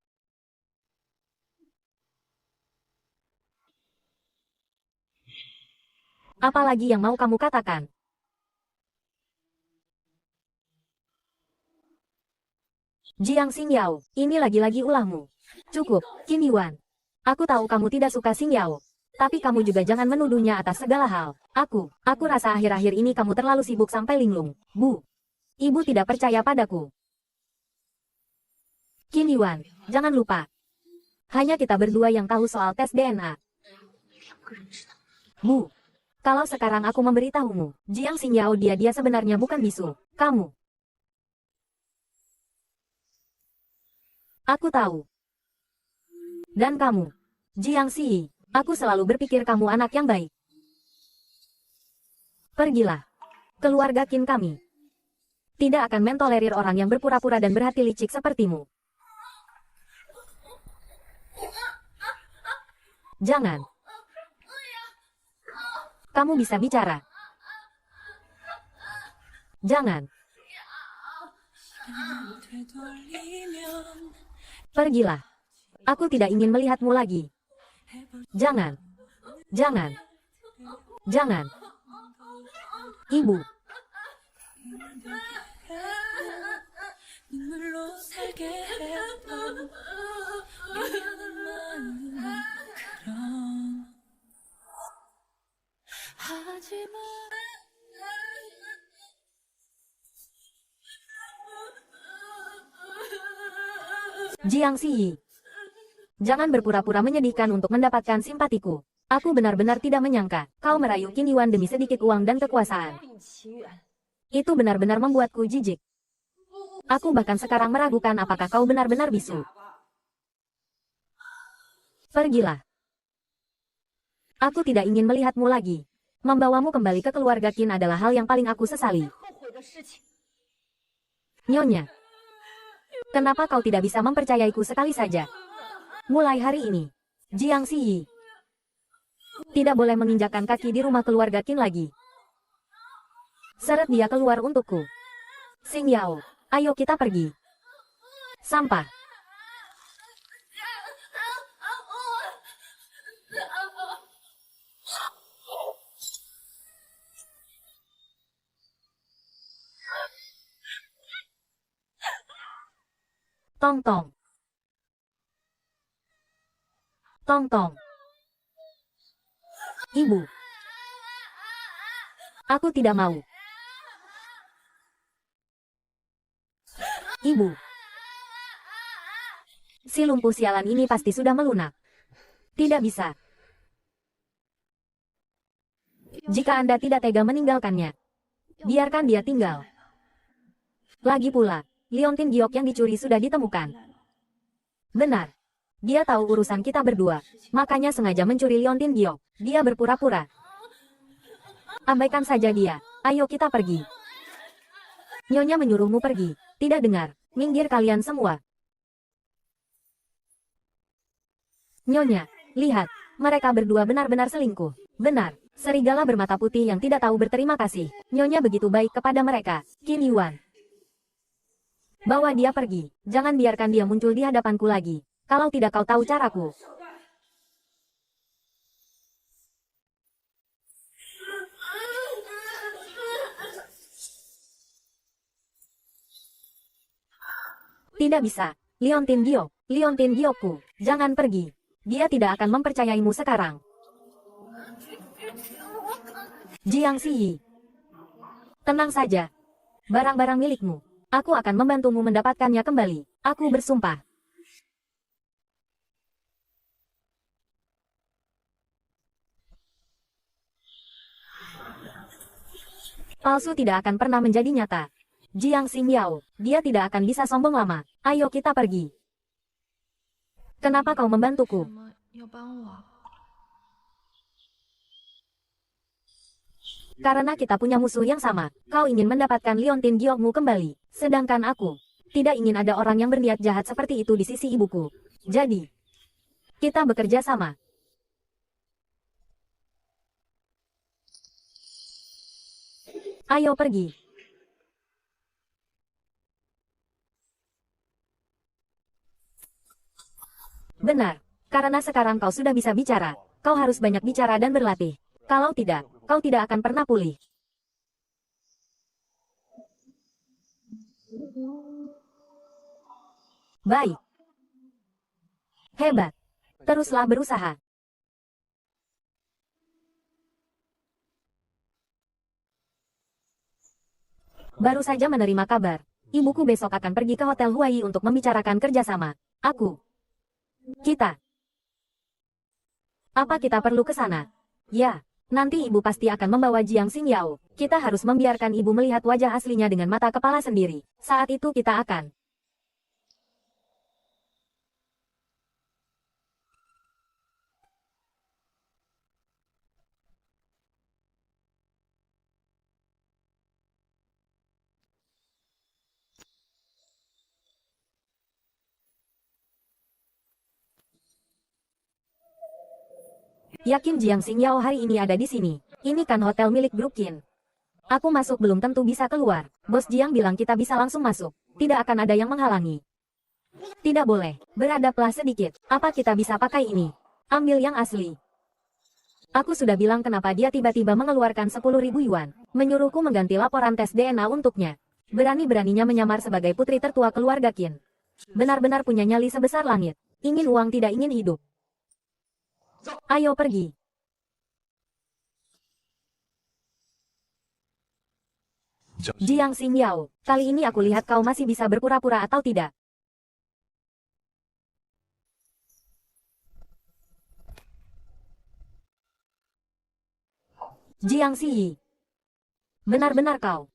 Apalagi yang mau kamu katakan? Jiang Xingyao, ini lagi-lagi ulahmu. Cukup, Qin Yuan. Aku tahu kamu tidak suka Xingyao. Tapi kamu juga jangan menuduhnya atas segala hal. Aku rasa akhir-akhir ini kamu terlalu sibuk sampai linglung. Bu. Ibu tidak percaya padaku. Qin Yuan, jangan lupa. Hanya kita berdua yang tahu soal tes DNA. Bu. Kalau sekarang aku memberitahumu, Jiang Xingyao dia sebenarnya bukan bisu. Kamu. Aku tahu. Dan kamu, Jiang Si, aku selalu berpikir kamu anak yang baik. Pergilah. Keluarga Qin kami tidak akan mentolerir orang yang berpura-pura dan berhati licik sepertimu. Jangan. Kamu bisa bicara. Jangan. Pergilah. Aku tidak ingin melihatmu lagi. Jangan. Jangan. Jangan. Ibu. Jiang Si, jangan berpura-pura menyedihkan untuk mendapatkan simpatiku. Aku benar-benar tidak menyangka kau merayu Qin Yuan demi sedikit uang dan kekuasaan. Itu benar-benar membuatku jijik. Aku bahkan sekarang meragukan apakah kau benar-benar bisu. Pergilah. Aku tidak ingin melihatmu lagi. Membawamu kembali ke keluarga Qin adalah hal yang paling aku sesali. Nyonya. Kenapa kau tidak bisa mempercayaiku sekali saja? Mulai hari ini, Jiang Si tidak boleh menginjakkan kaki di rumah keluarga Qin lagi. Seret dia keluar untukku. Xingyao, ayo kita pergi. Sampah. Tong-tong. Tong-tong. Ibu. Aku tidak mau. Ibu. Si lumpuh sialan ini pasti sudah melunak. Tidak bisa. Jika Anda tidak tega meninggalkannya, biarkan dia tinggal. Lagi pula, Liontin giok yang dicuri sudah ditemukan. Benar. Dia tahu urusan kita berdua, makanya sengaja mencuri Liontin giok. Dia berpura-pura. Abaikan saja dia. Ayo kita pergi. Nyonya menyuruhmu pergi. Tidak dengar. Minggir kalian semua. Nyonya, lihat. Mereka berdua benar-benar selingkuh. Benar. Serigala bermata putih yang tidak tahu berterima kasih. Nyonya begitu baik kepada mereka. Qin Yuan. Bawa dia pergi. Jangan biarkan dia muncul di hadapanku lagi. Kalau tidak kau tahu caraku. Tidak bisa. Leontin Gioku, jangan pergi. Dia tidak akan mempercayaimu sekarang. Jiang Ziyi. Tenang saja. Barang-barang milikmu. Aku akan membantumu mendapatkannya kembali. Aku bersumpah. Palsu tidak akan pernah menjadi nyata. Jiang Xingyao, dia tidak akan bisa sombong lama. Ayo kita pergi. Kenapa kau 为 membantuku? 什么要帮我？ Karena kita punya musuh yang sama. Kau ingin mendapatkan Leontin Giokmu kembali. Sedangkan aku tidak ingin ada orang yang berniat jahat seperti itu di sisi ibuku. Jadi, kita bekerja sama. Ayo pergi. Benar. Karena sekarang kau sudah bisa bicara. Kau harus banyak bicara dan berlatih. Kalau tidak, kau tidak akan pernah pulih. Baik. Hebat. Teruslah berusaha. Baru saja menerima kabar. Ibuku besok akan pergi ke Hotel Huai untuk membicarakan kerjasama. Kita. Apa kita perlu ke sana? Ya, nanti ibu pasti akan membawa Jiang Xingyao. Kita harus membiarkan ibu melihat wajah aslinya dengan mata kepala sendiri. Saat itu kita akan. Yakin Jiang Xingyao hari ini ada di sini. Ini kan hotel milik Brooklyn. Aku masuk belum tentu bisa keluar. Bos Jiang bilang kita bisa langsung masuk. Tidak akan ada yang menghalangi. Tidak boleh. Beradablah sedikit. Apa kita bisa pakai ini? Ambil yang asli. Aku sudah bilang kenapa dia tiba-tiba mengeluarkan 10.000 yuan. Menyuruhku mengganti laporan tes DNA untuknya. Berani-beraninya menyamar sebagai putri tertua keluarga Qin. Benar-benar punya nyali sebesar langit. Ingin uang tidak ingin hidup. Ayo pergi. Jiang Xingyao, kali ini aku lihat kau masih bisa berpura-pura atau tidak. Jiang Ziyi. Benar-benar kau.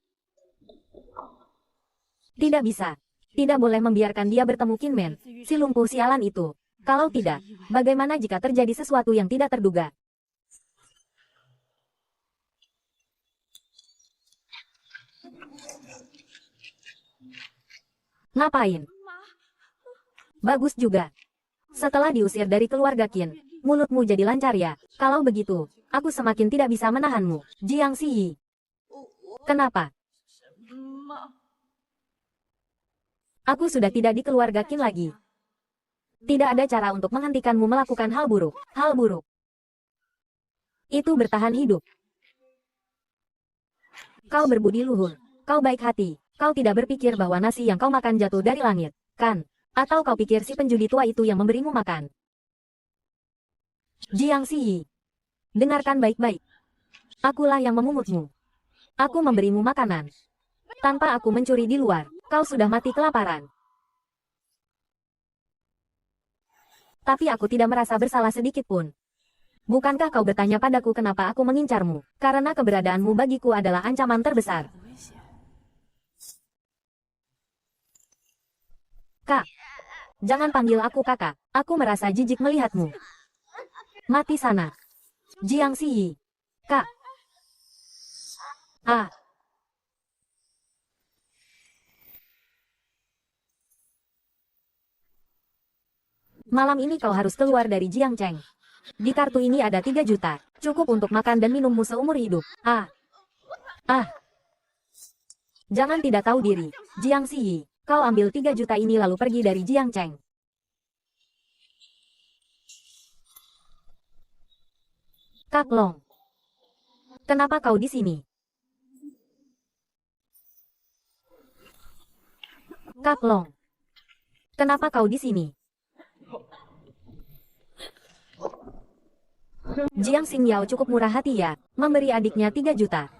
Tidak bisa. Tidak boleh membiarkan dia bertemu Kinmen, si lumpuh sialan itu. Kalau tidak, bagaimana jika terjadi sesuatu yang tidak terduga? Ngapain? Bagus juga. Setelah diusir dari keluarga Qin, mulutmu jadi lancar ya. Kalau begitu, aku semakin tidak bisa menahanmu. Jiang Ziyi. Kenapa? Aku sudah tidak di keluarga Qin lagi. Tidak ada cara untuk menghentikanmu melakukan hal buruk. Hal buruk. Itu bertahan hidup. Kau berbudi luhur. Kau baik hati. Kau tidak berpikir bahwa nasi yang kau makan jatuh dari langit, kan? Atau kau pikir si penjudi tua itu yang memberimu makan? Jiang Ziyi. Dengarkan baik-baik. Akulah yang memungutmu. Aku memberimu makanan. Tanpa aku mencuri di luar, kau sudah mati kelaparan. Tapi aku tidak merasa bersalah sedikit pun. Bukankah kau bertanya padaku kenapa aku mengincarmu? Karena keberadaanmu bagiku adalah ancaman terbesar. Kak, jangan panggil aku kakak. Aku merasa jijik melihatmu. Mati sana. Jiang Ziyi. Kak. Ah. Malam ini kau harus keluar dari Jiangcheng. Di kartu ini ada 3 juta. Cukup untuk makan dan minummu seumur hidup. Jangan tidak tahu diri. Jiang Ziyi, kau ambil 3 juta ini lalu pergi dari Jiangcheng. Kak Long. Kenapa kau di sini? Kak Long. Kenapa kau di sini? Jiang Xingyao cukup murah hati ya, memberi adiknya 3 juta.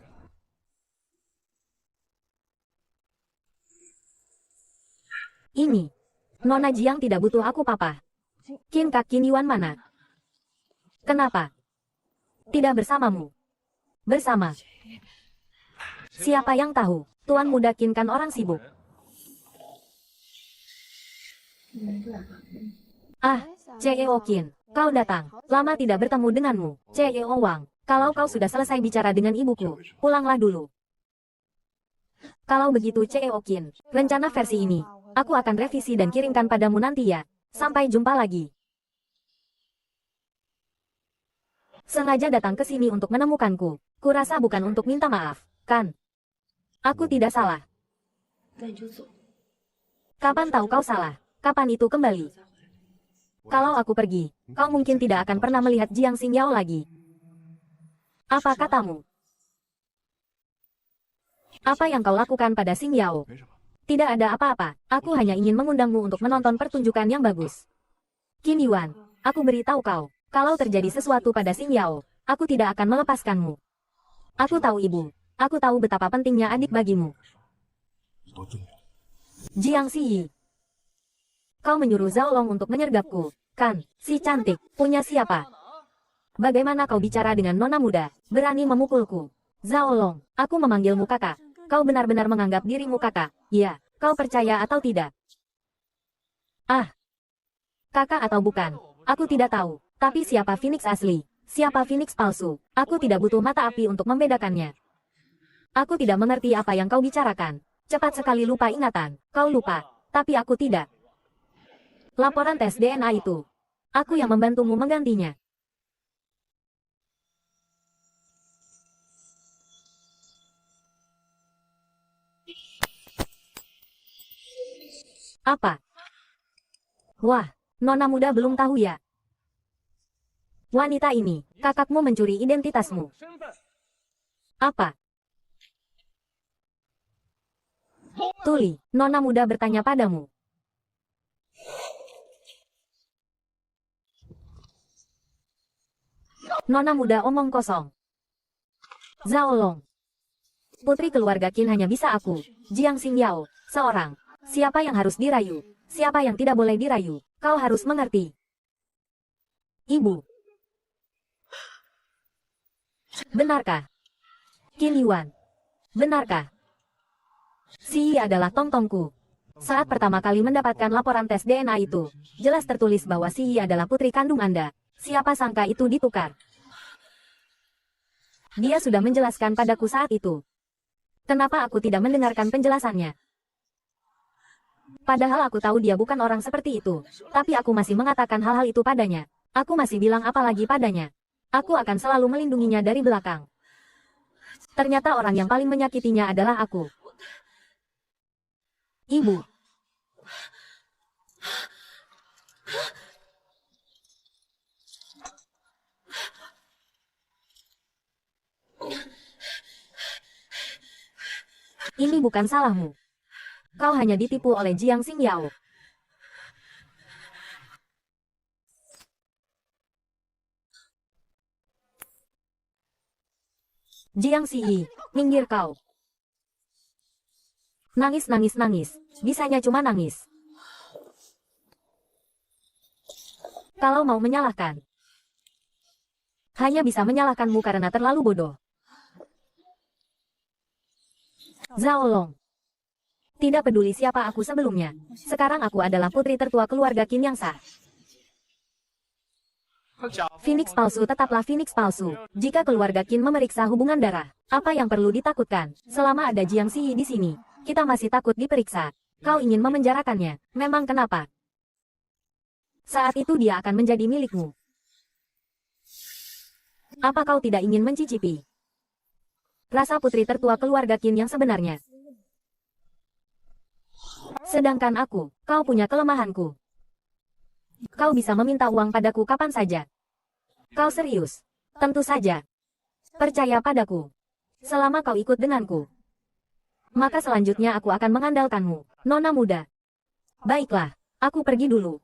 Ini. Nona Jiang tidak butuh aku papa. Qin Kak Qin Yuan mana? Kenapa? Tidak bersamamu. Bersama. Siapa yang tahu? Tuan muda Qin kan orang sibuk. Ah, CEO Qin. Kau datang. Lama tidak bertemu denganmu. CEO Wang. Kalau kau sudah selesai bicara dengan ibuku, pulanglah dulu. Kalau begitu CEO Qin, rencana versi ini, aku akan revisi dan kirimkan padamu nanti ya. Sampai jumpa lagi. Sengaja datang ke sini untuk menemukanku. Kurasa bukan untuk minta maaf, kan? Aku tidak salah. 那你就走。 Kapan tahu kau salah? Kapan itu kembali? Kalau aku pergi, kau mungkin tidak akan pernah melihat Jiang Xingyao lagi. Apa katamu? Apa yang kau lakukan pada Xingyao? Tidak ada apa-apa, aku hanya ingin mengundangmu untuk menonton pertunjukan yang bagus. Qin Yuan, aku beritahu kau, kalau terjadi sesuatu pada Xingyao, aku tidak akan melepaskanmu. Aku tahu ibu, aku tahu betapa pentingnya adik bagimu. Jiang Ziyi. Kau menyuruh Zhao Long untuk menyergapku, kan? Si cantik, punya siapa? Bagaimana kau bicara dengan nona muda, berani memukulku? Zhao Long, aku memanggilmu kakak. Kau benar-benar menganggap dirimu kakak, ya? Kau percaya atau tidak? Ah, kakak atau bukan? Aku tidak tahu. Tapi siapa Phoenix asli? Siapa Phoenix palsu? Aku tidak butuh mata api untuk membedakannya. Aku tidak mengerti apa yang kau bicarakan. Cepat sekali lupa ingatan. Kau lupa, tapi aku tidak. Laporan tes DNA itu. Aku yang membantumu menggantinya. Apa? Wah, nona muda belum tahu ya. Wanita ini, kakakmu mencuri identitasmu. Apa? Tuli, nona muda bertanya padamu. Nona muda omong kosong. Zhao Long. Putri keluarga Qin hanya bisa aku, Jiang Xingyao, seorang. Siapa yang harus dirayu? Siapa yang tidak boleh dirayu? Kau harus mengerti. Ibu. Benarkah? Qin Yuan. Benarkah? Si adalah tongtongku. Saat pertama kali mendapatkan laporan tes DNA itu, jelas tertulis bahwa Si adalah putri kandung Anda. Siapa sangka itu ditukar. Dia sudah menjelaskan padaku saat itu. Kenapa aku tidak mendengarkan penjelasannya? Padahal aku tahu dia bukan orang seperti itu. Tapi aku masih mengatakan hal-hal itu padanya. Aku masih bilang apa lagi padanya. Aku akan selalu melindunginya dari belakang. Ternyata orang yang paling menyakitinya adalah aku. Ibu. Ini bukan salahmu. Kau hanya ditipu oleh Jiang Xingyao. Jiang Ziyi, minggir kau. Nangis, nangis, nangis. Bisanya cuma nangis. Kalau mau menyalahkan, hanya bisa menyalahkanmu karena terlalu bodoh. Zhao Long. Tidak peduli siapa aku sebelumnya. Sekarang aku adalah putri tertua keluarga Qin yang sah. Phoenix palsu tetaplah Phoenix palsu. Jika keluarga Qin memeriksa hubungan darah, apa yang perlu ditakutkan? Selama ada Jiang Ziyi di sini, kita masih takut diperiksa. Kau ingin memenjarakannya. Memang kenapa? Saat itu dia akan menjadi milikmu. Apa kau tidak ingin mencicipi rasa putri tertua keluarga Qin yang sebenarnya? Sedangkan aku, kau punya kelemahanku. Kau bisa meminta uang padaku kapan saja. Kau serius? Tentu saja. Percaya padaku. Selama kau ikut denganku, maka selanjutnya aku akan mengandalkanmu, nona muda. Baiklah, aku pergi dulu.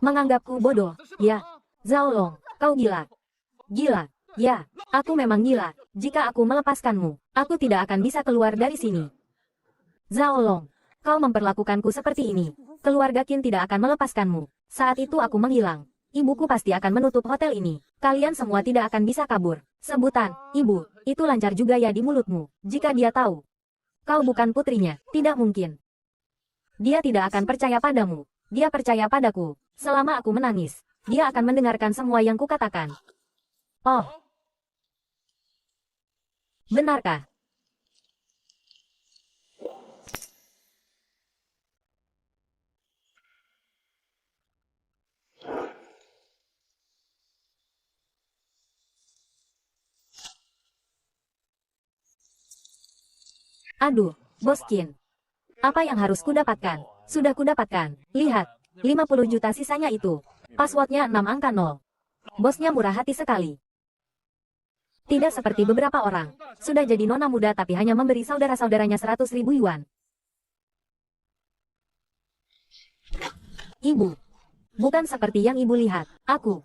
Menganggapku bodoh, ya? Zhao Long, kau gila. Gila, ya, aku memang gila. Jika aku melepaskanmu, aku tidak akan bisa keluar dari sini. Zhao Long, kau memperlakukanku seperti ini. Keluarga Qin tidak akan melepaskanmu. Saat itu aku menghilang. Ibuku pasti akan menutup hotel ini. Kalian semua tidak akan bisa kabur. Sebutan, ibu, itu lancar juga ya di mulutmu. Jika dia tahu kau bukan putrinya, tidak mungkin. Dia tidak akan percaya padamu. Dia percaya padaku. Selama aku menangis, dia akan mendengarkan semua yang kukatakan. Oh. Benarkah? Aduh, Bos Qin. Apa yang harus kudapatkan? Sudah kudapatkan. Lihat, 50 juta sisanya itu. Passwordnya 6 angka 0. Bosnya murah hati sekali. Tidak seperti beberapa orang. Sudah jadi nona muda tapi hanya memberi saudara-saudaranya 100.000 yuan. Ibu. Bukan seperti yang ibu lihat. Aku.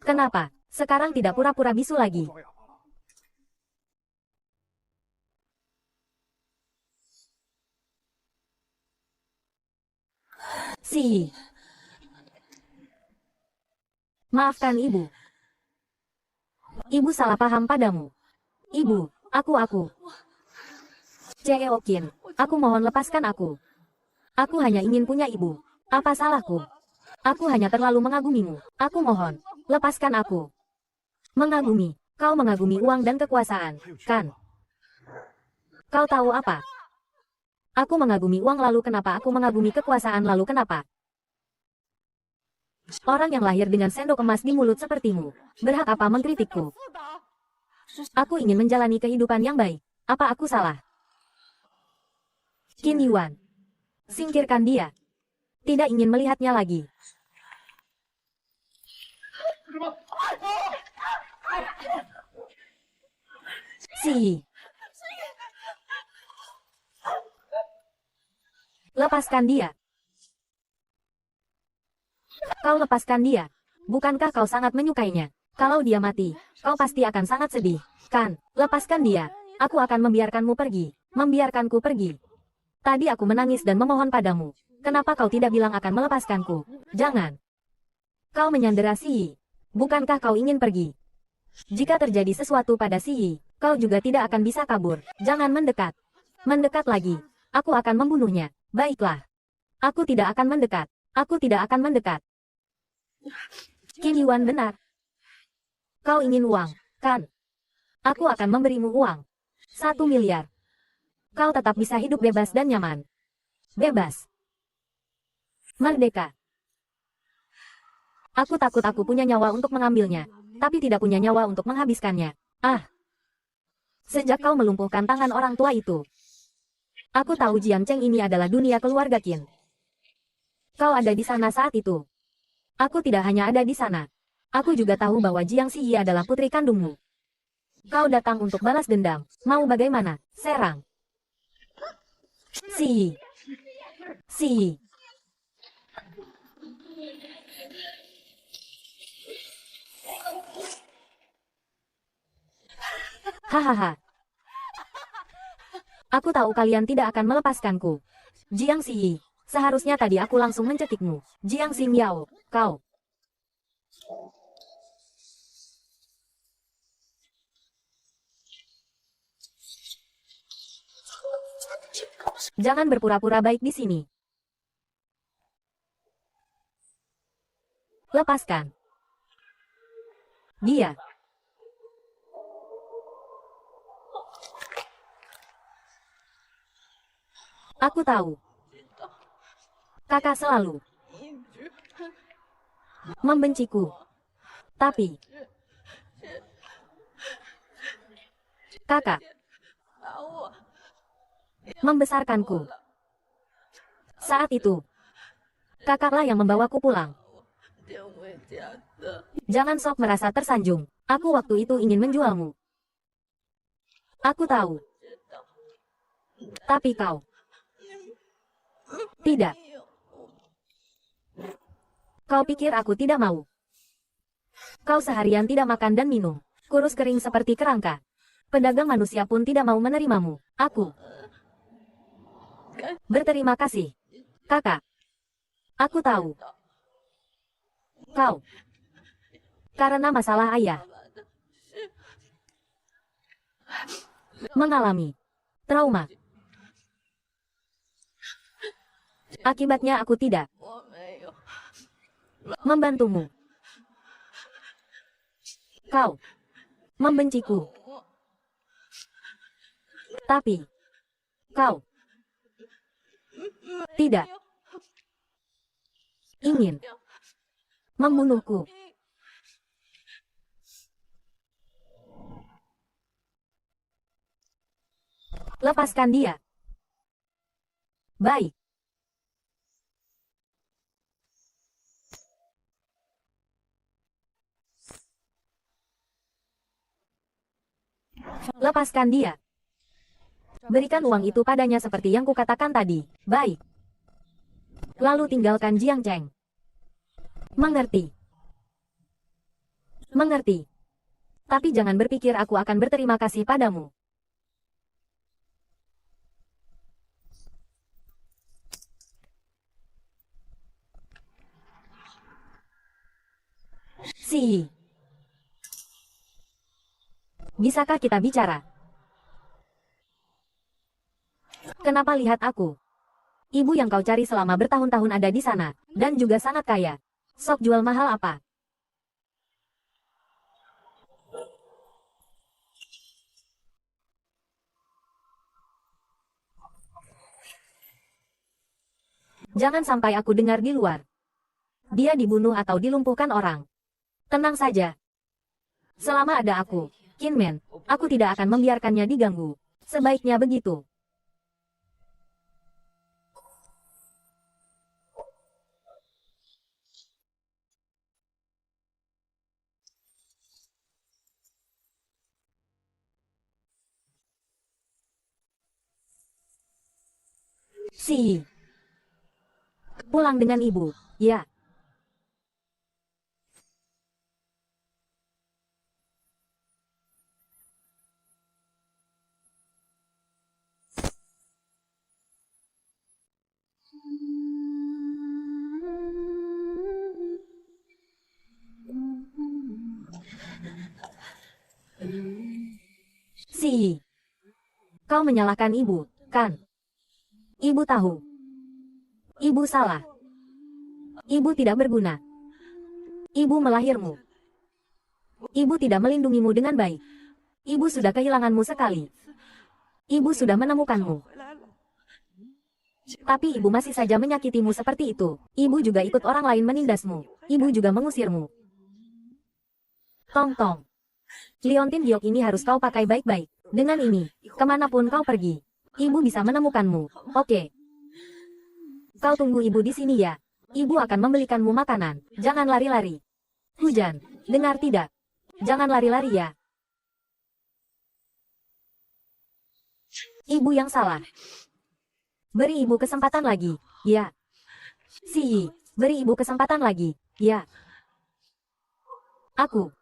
Kenapa? Sekarang tidak pura-pura bisu lagi. Si. Maafkan ibu. Ibu salah paham padamu. Ibu, aku. Ceo Qin, aku mohon lepaskan aku. Aku hanya ingin punya ibu. Apa salahku? Aku hanya terlalu mengagumimu. Aku mohon, lepaskan aku. Mengagumi. Kau mengagumi uang dan kekuasaan, kan? Kau tahu apa? Aku mengagumi uang lalu kenapa aku mengagumi kekuasaan lalu kenapa? Orang yang lahir dengan sendok emas di mulut sepertimu, berhak apa mengkritikku? Aku ingin menjalani kehidupan yang baik. Apa aku salah? Qin Yuan. Singkirkan dia. Tidak ingin melihatnya lagi. Si. Lepaskan dia. Kau lepaskan dia. Bukankah kau sangat menyukainya? Kalau dia mati, kau pasti akan sangat sedih, kan? Lepaskan dia. Aku akan membiarkanmu pergi. Membiarkanku pergi. Tadi aku menangis dan memohon padamu. Kenapa kau tidak bilang akan melepaskanku? Jangan. Kau menyandera Si Yi. Bukankah kau ingin pergi? Jika terjadi sesuatu pada Si Yi, kau juga tidak akan bisa kabur. Jangan mendekat. Mendekat lagi. Aku akan membunuhnya. Baiklah. Aku tidak akan mendekat. Aku tidak akan mendekat. Qin Yuan benar. Kau ingin uang, kan? Aku akan memberimu uang. 1 miliar. Kau tetap bisa hidup bebas dan nyaman. Bebas. Merdeka. Aku takut aku punya nyawa untuk mengambilnya, tapi tidak punya nyawa untuk menghabiskannya. Ah. Sejak kau melumpuhkan tangan orang tua itu, aku tahu Jiang Cheng ini adalah dunia keluarga Qin. Kau ada di sana saat itu. Aku tidak hanya ada di sana. Aku juga tahu bahwa Jiang Ziyi adalah putri kandungmu. Kau datang untuk balas dendam. Mau bagaimana? Serang. Si. Hahaha. Aku tahu kalian tidak akan melepaskanku. Jiang Ziyi. Seharusnya tadi aku langsung mencekikmu. Jiang Xingyao, kau. Jangan berpura-pura baik di sini. Lepaskan dia. Aku tahu. Kakak selalu membenciku. Tapi kakak membesarkanku. Saat itu, Kakaklah yang membawaku pulang. 点回家的。 Jangan sok merasa tersanjung. Aku waktu itu ingin menjualmu. Aku tahu. Tapi kau. Tidak. Kau pikir aku tidak mau? Kau seharian tidak makan dan minum. Kurus kering seperti kerangka. Pedagang manusia pun tidak mau menerimamu. Aku. Berterima kasih. Kakak. Aku tahu. Kau. Karena masalah ayah. Mengalami trauma. Akibatnya aku tidak 我没有。 membantumu. Kau membenciku. Tapi kau tidak ingin membunuhku. Lepaskan dia. Baik. Lepaskan dia. Berikan uang itu padanya seperti yang kukatakan tadi. Baik. Lalu tinggalkan Jiang Cheng. Mengerti. Mengerti. Tapi jangan berpikir aku akan berterima kasih padamu. Si. Bisakah kita bicara? Kenapa lihat aku? Ibu yang kau cari selama bertahun-tahun ada di sana, dan juga sangat kaya. Sok jual mahal apa? Jangan sampai aku dengar di luar. Dia dibunuh atau dilumpuhkan orang. Tenang saja. Selama ada aku, Kinman, aku tidak akan membiarkannya diganggu. Sebaiknya begitu. Si. Pulang dengan ibu, ya. Si. Kau menyalahkan ibu, kan? Ibu tahu. Ibu salah. Ibu tidak berguna. Ibu melahirmu. Ibu tidak melindungimu dengan baik. Ibu sudah kehilanganmu sekali. Ibu sudah menemukanmu. Tapi ibu masih saja menyakitimu seperti itu. Ibu juga ikut orang lain menindasmu. Ibu juga mengusirmu. Tong Tong. Liontin Giok ini harus kau pakai baik-baik. Dengan ini, kemanapun kau pergi, ibu bisa menemukanmu. Oke. Kau tunggu ibu di sini ya. Ibu akan membelikanmu makanan. Jangan lari-lari. Hujan, dengar tidak? Jangan lari-lari ya. Ibu yang salah. Beri ibu kesempatan lagi, ya. Si, beri ibu kesempatan lagi, ya. Aku.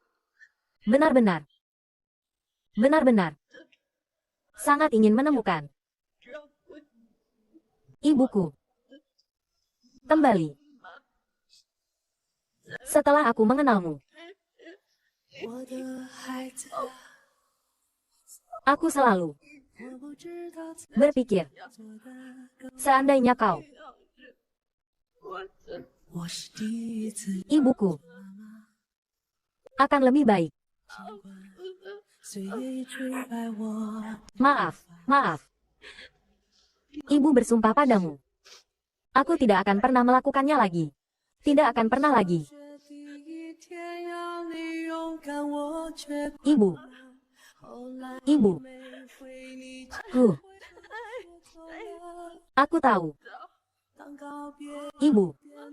Benar-benar. Benar-benar. Sangat ingin menemukan ibuku. Kembali. Setelah aku mengenalmu. 我的孩子， Aku selalu 我不知道自 berpikir, 己做的更 seandainya kau, 我是第一次 ibuku, akan lebih baik. 岁月已吹白我， Maaf, maaf. Ibu bersumpah padamu. Aku tidak akan pernah melakukannya lagi. Tidak akan pernah lagi. 这第一天要你勇敢，我却 Ibu, 后来 ibu, 没回你， ku, 走了。 aku tahu. 当告别 Ibu, 变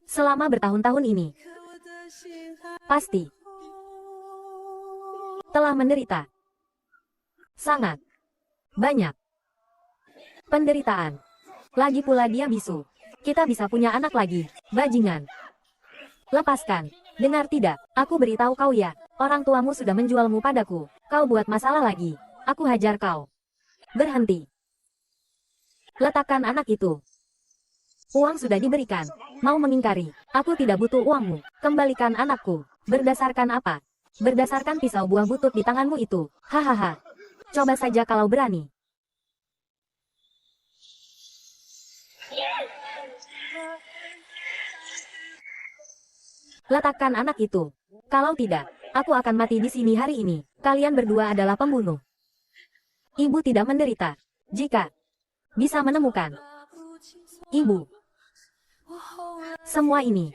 Selama bertahun-tahun ini, pasti telah menderita sangat banyak penderitaan. Lagi pula dia bisu. Kita bisa punya anak lagi, bajingan. Lepaskan. Dengar tidak? Aku beritahu kau ya. Orang tuamu sudah menjualmu padaku. Kau buat masalah lagi. Aku hajar kau. Berhenti. Letakkan anak itu. Uang sudah diberikan. Mau mengingkari? Aku tidak butuh uangmu. Kembalikan anakku. Berdasarkan apa? Berdasarkan pisau buah butut di tanganmu itu. Hahaha. Coba saja kalau berani. Letakkan anak itu. Kalau tidak, aku akan mati di sini hari ini. Kalian berdua adalah pembunuh. Ibu tidak menderita. Jika bisa menemukan ibu. Semua ini.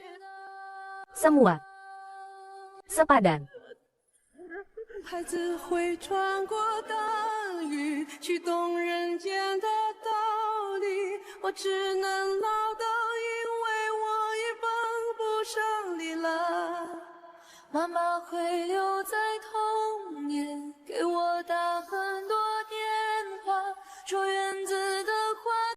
Semua. Sepadan. 孩子会穿过大雨，去懂人间的道理。我只能唠叨，因为我也帮不上你了。妈妈会留在童年，给我打很多电话，说愿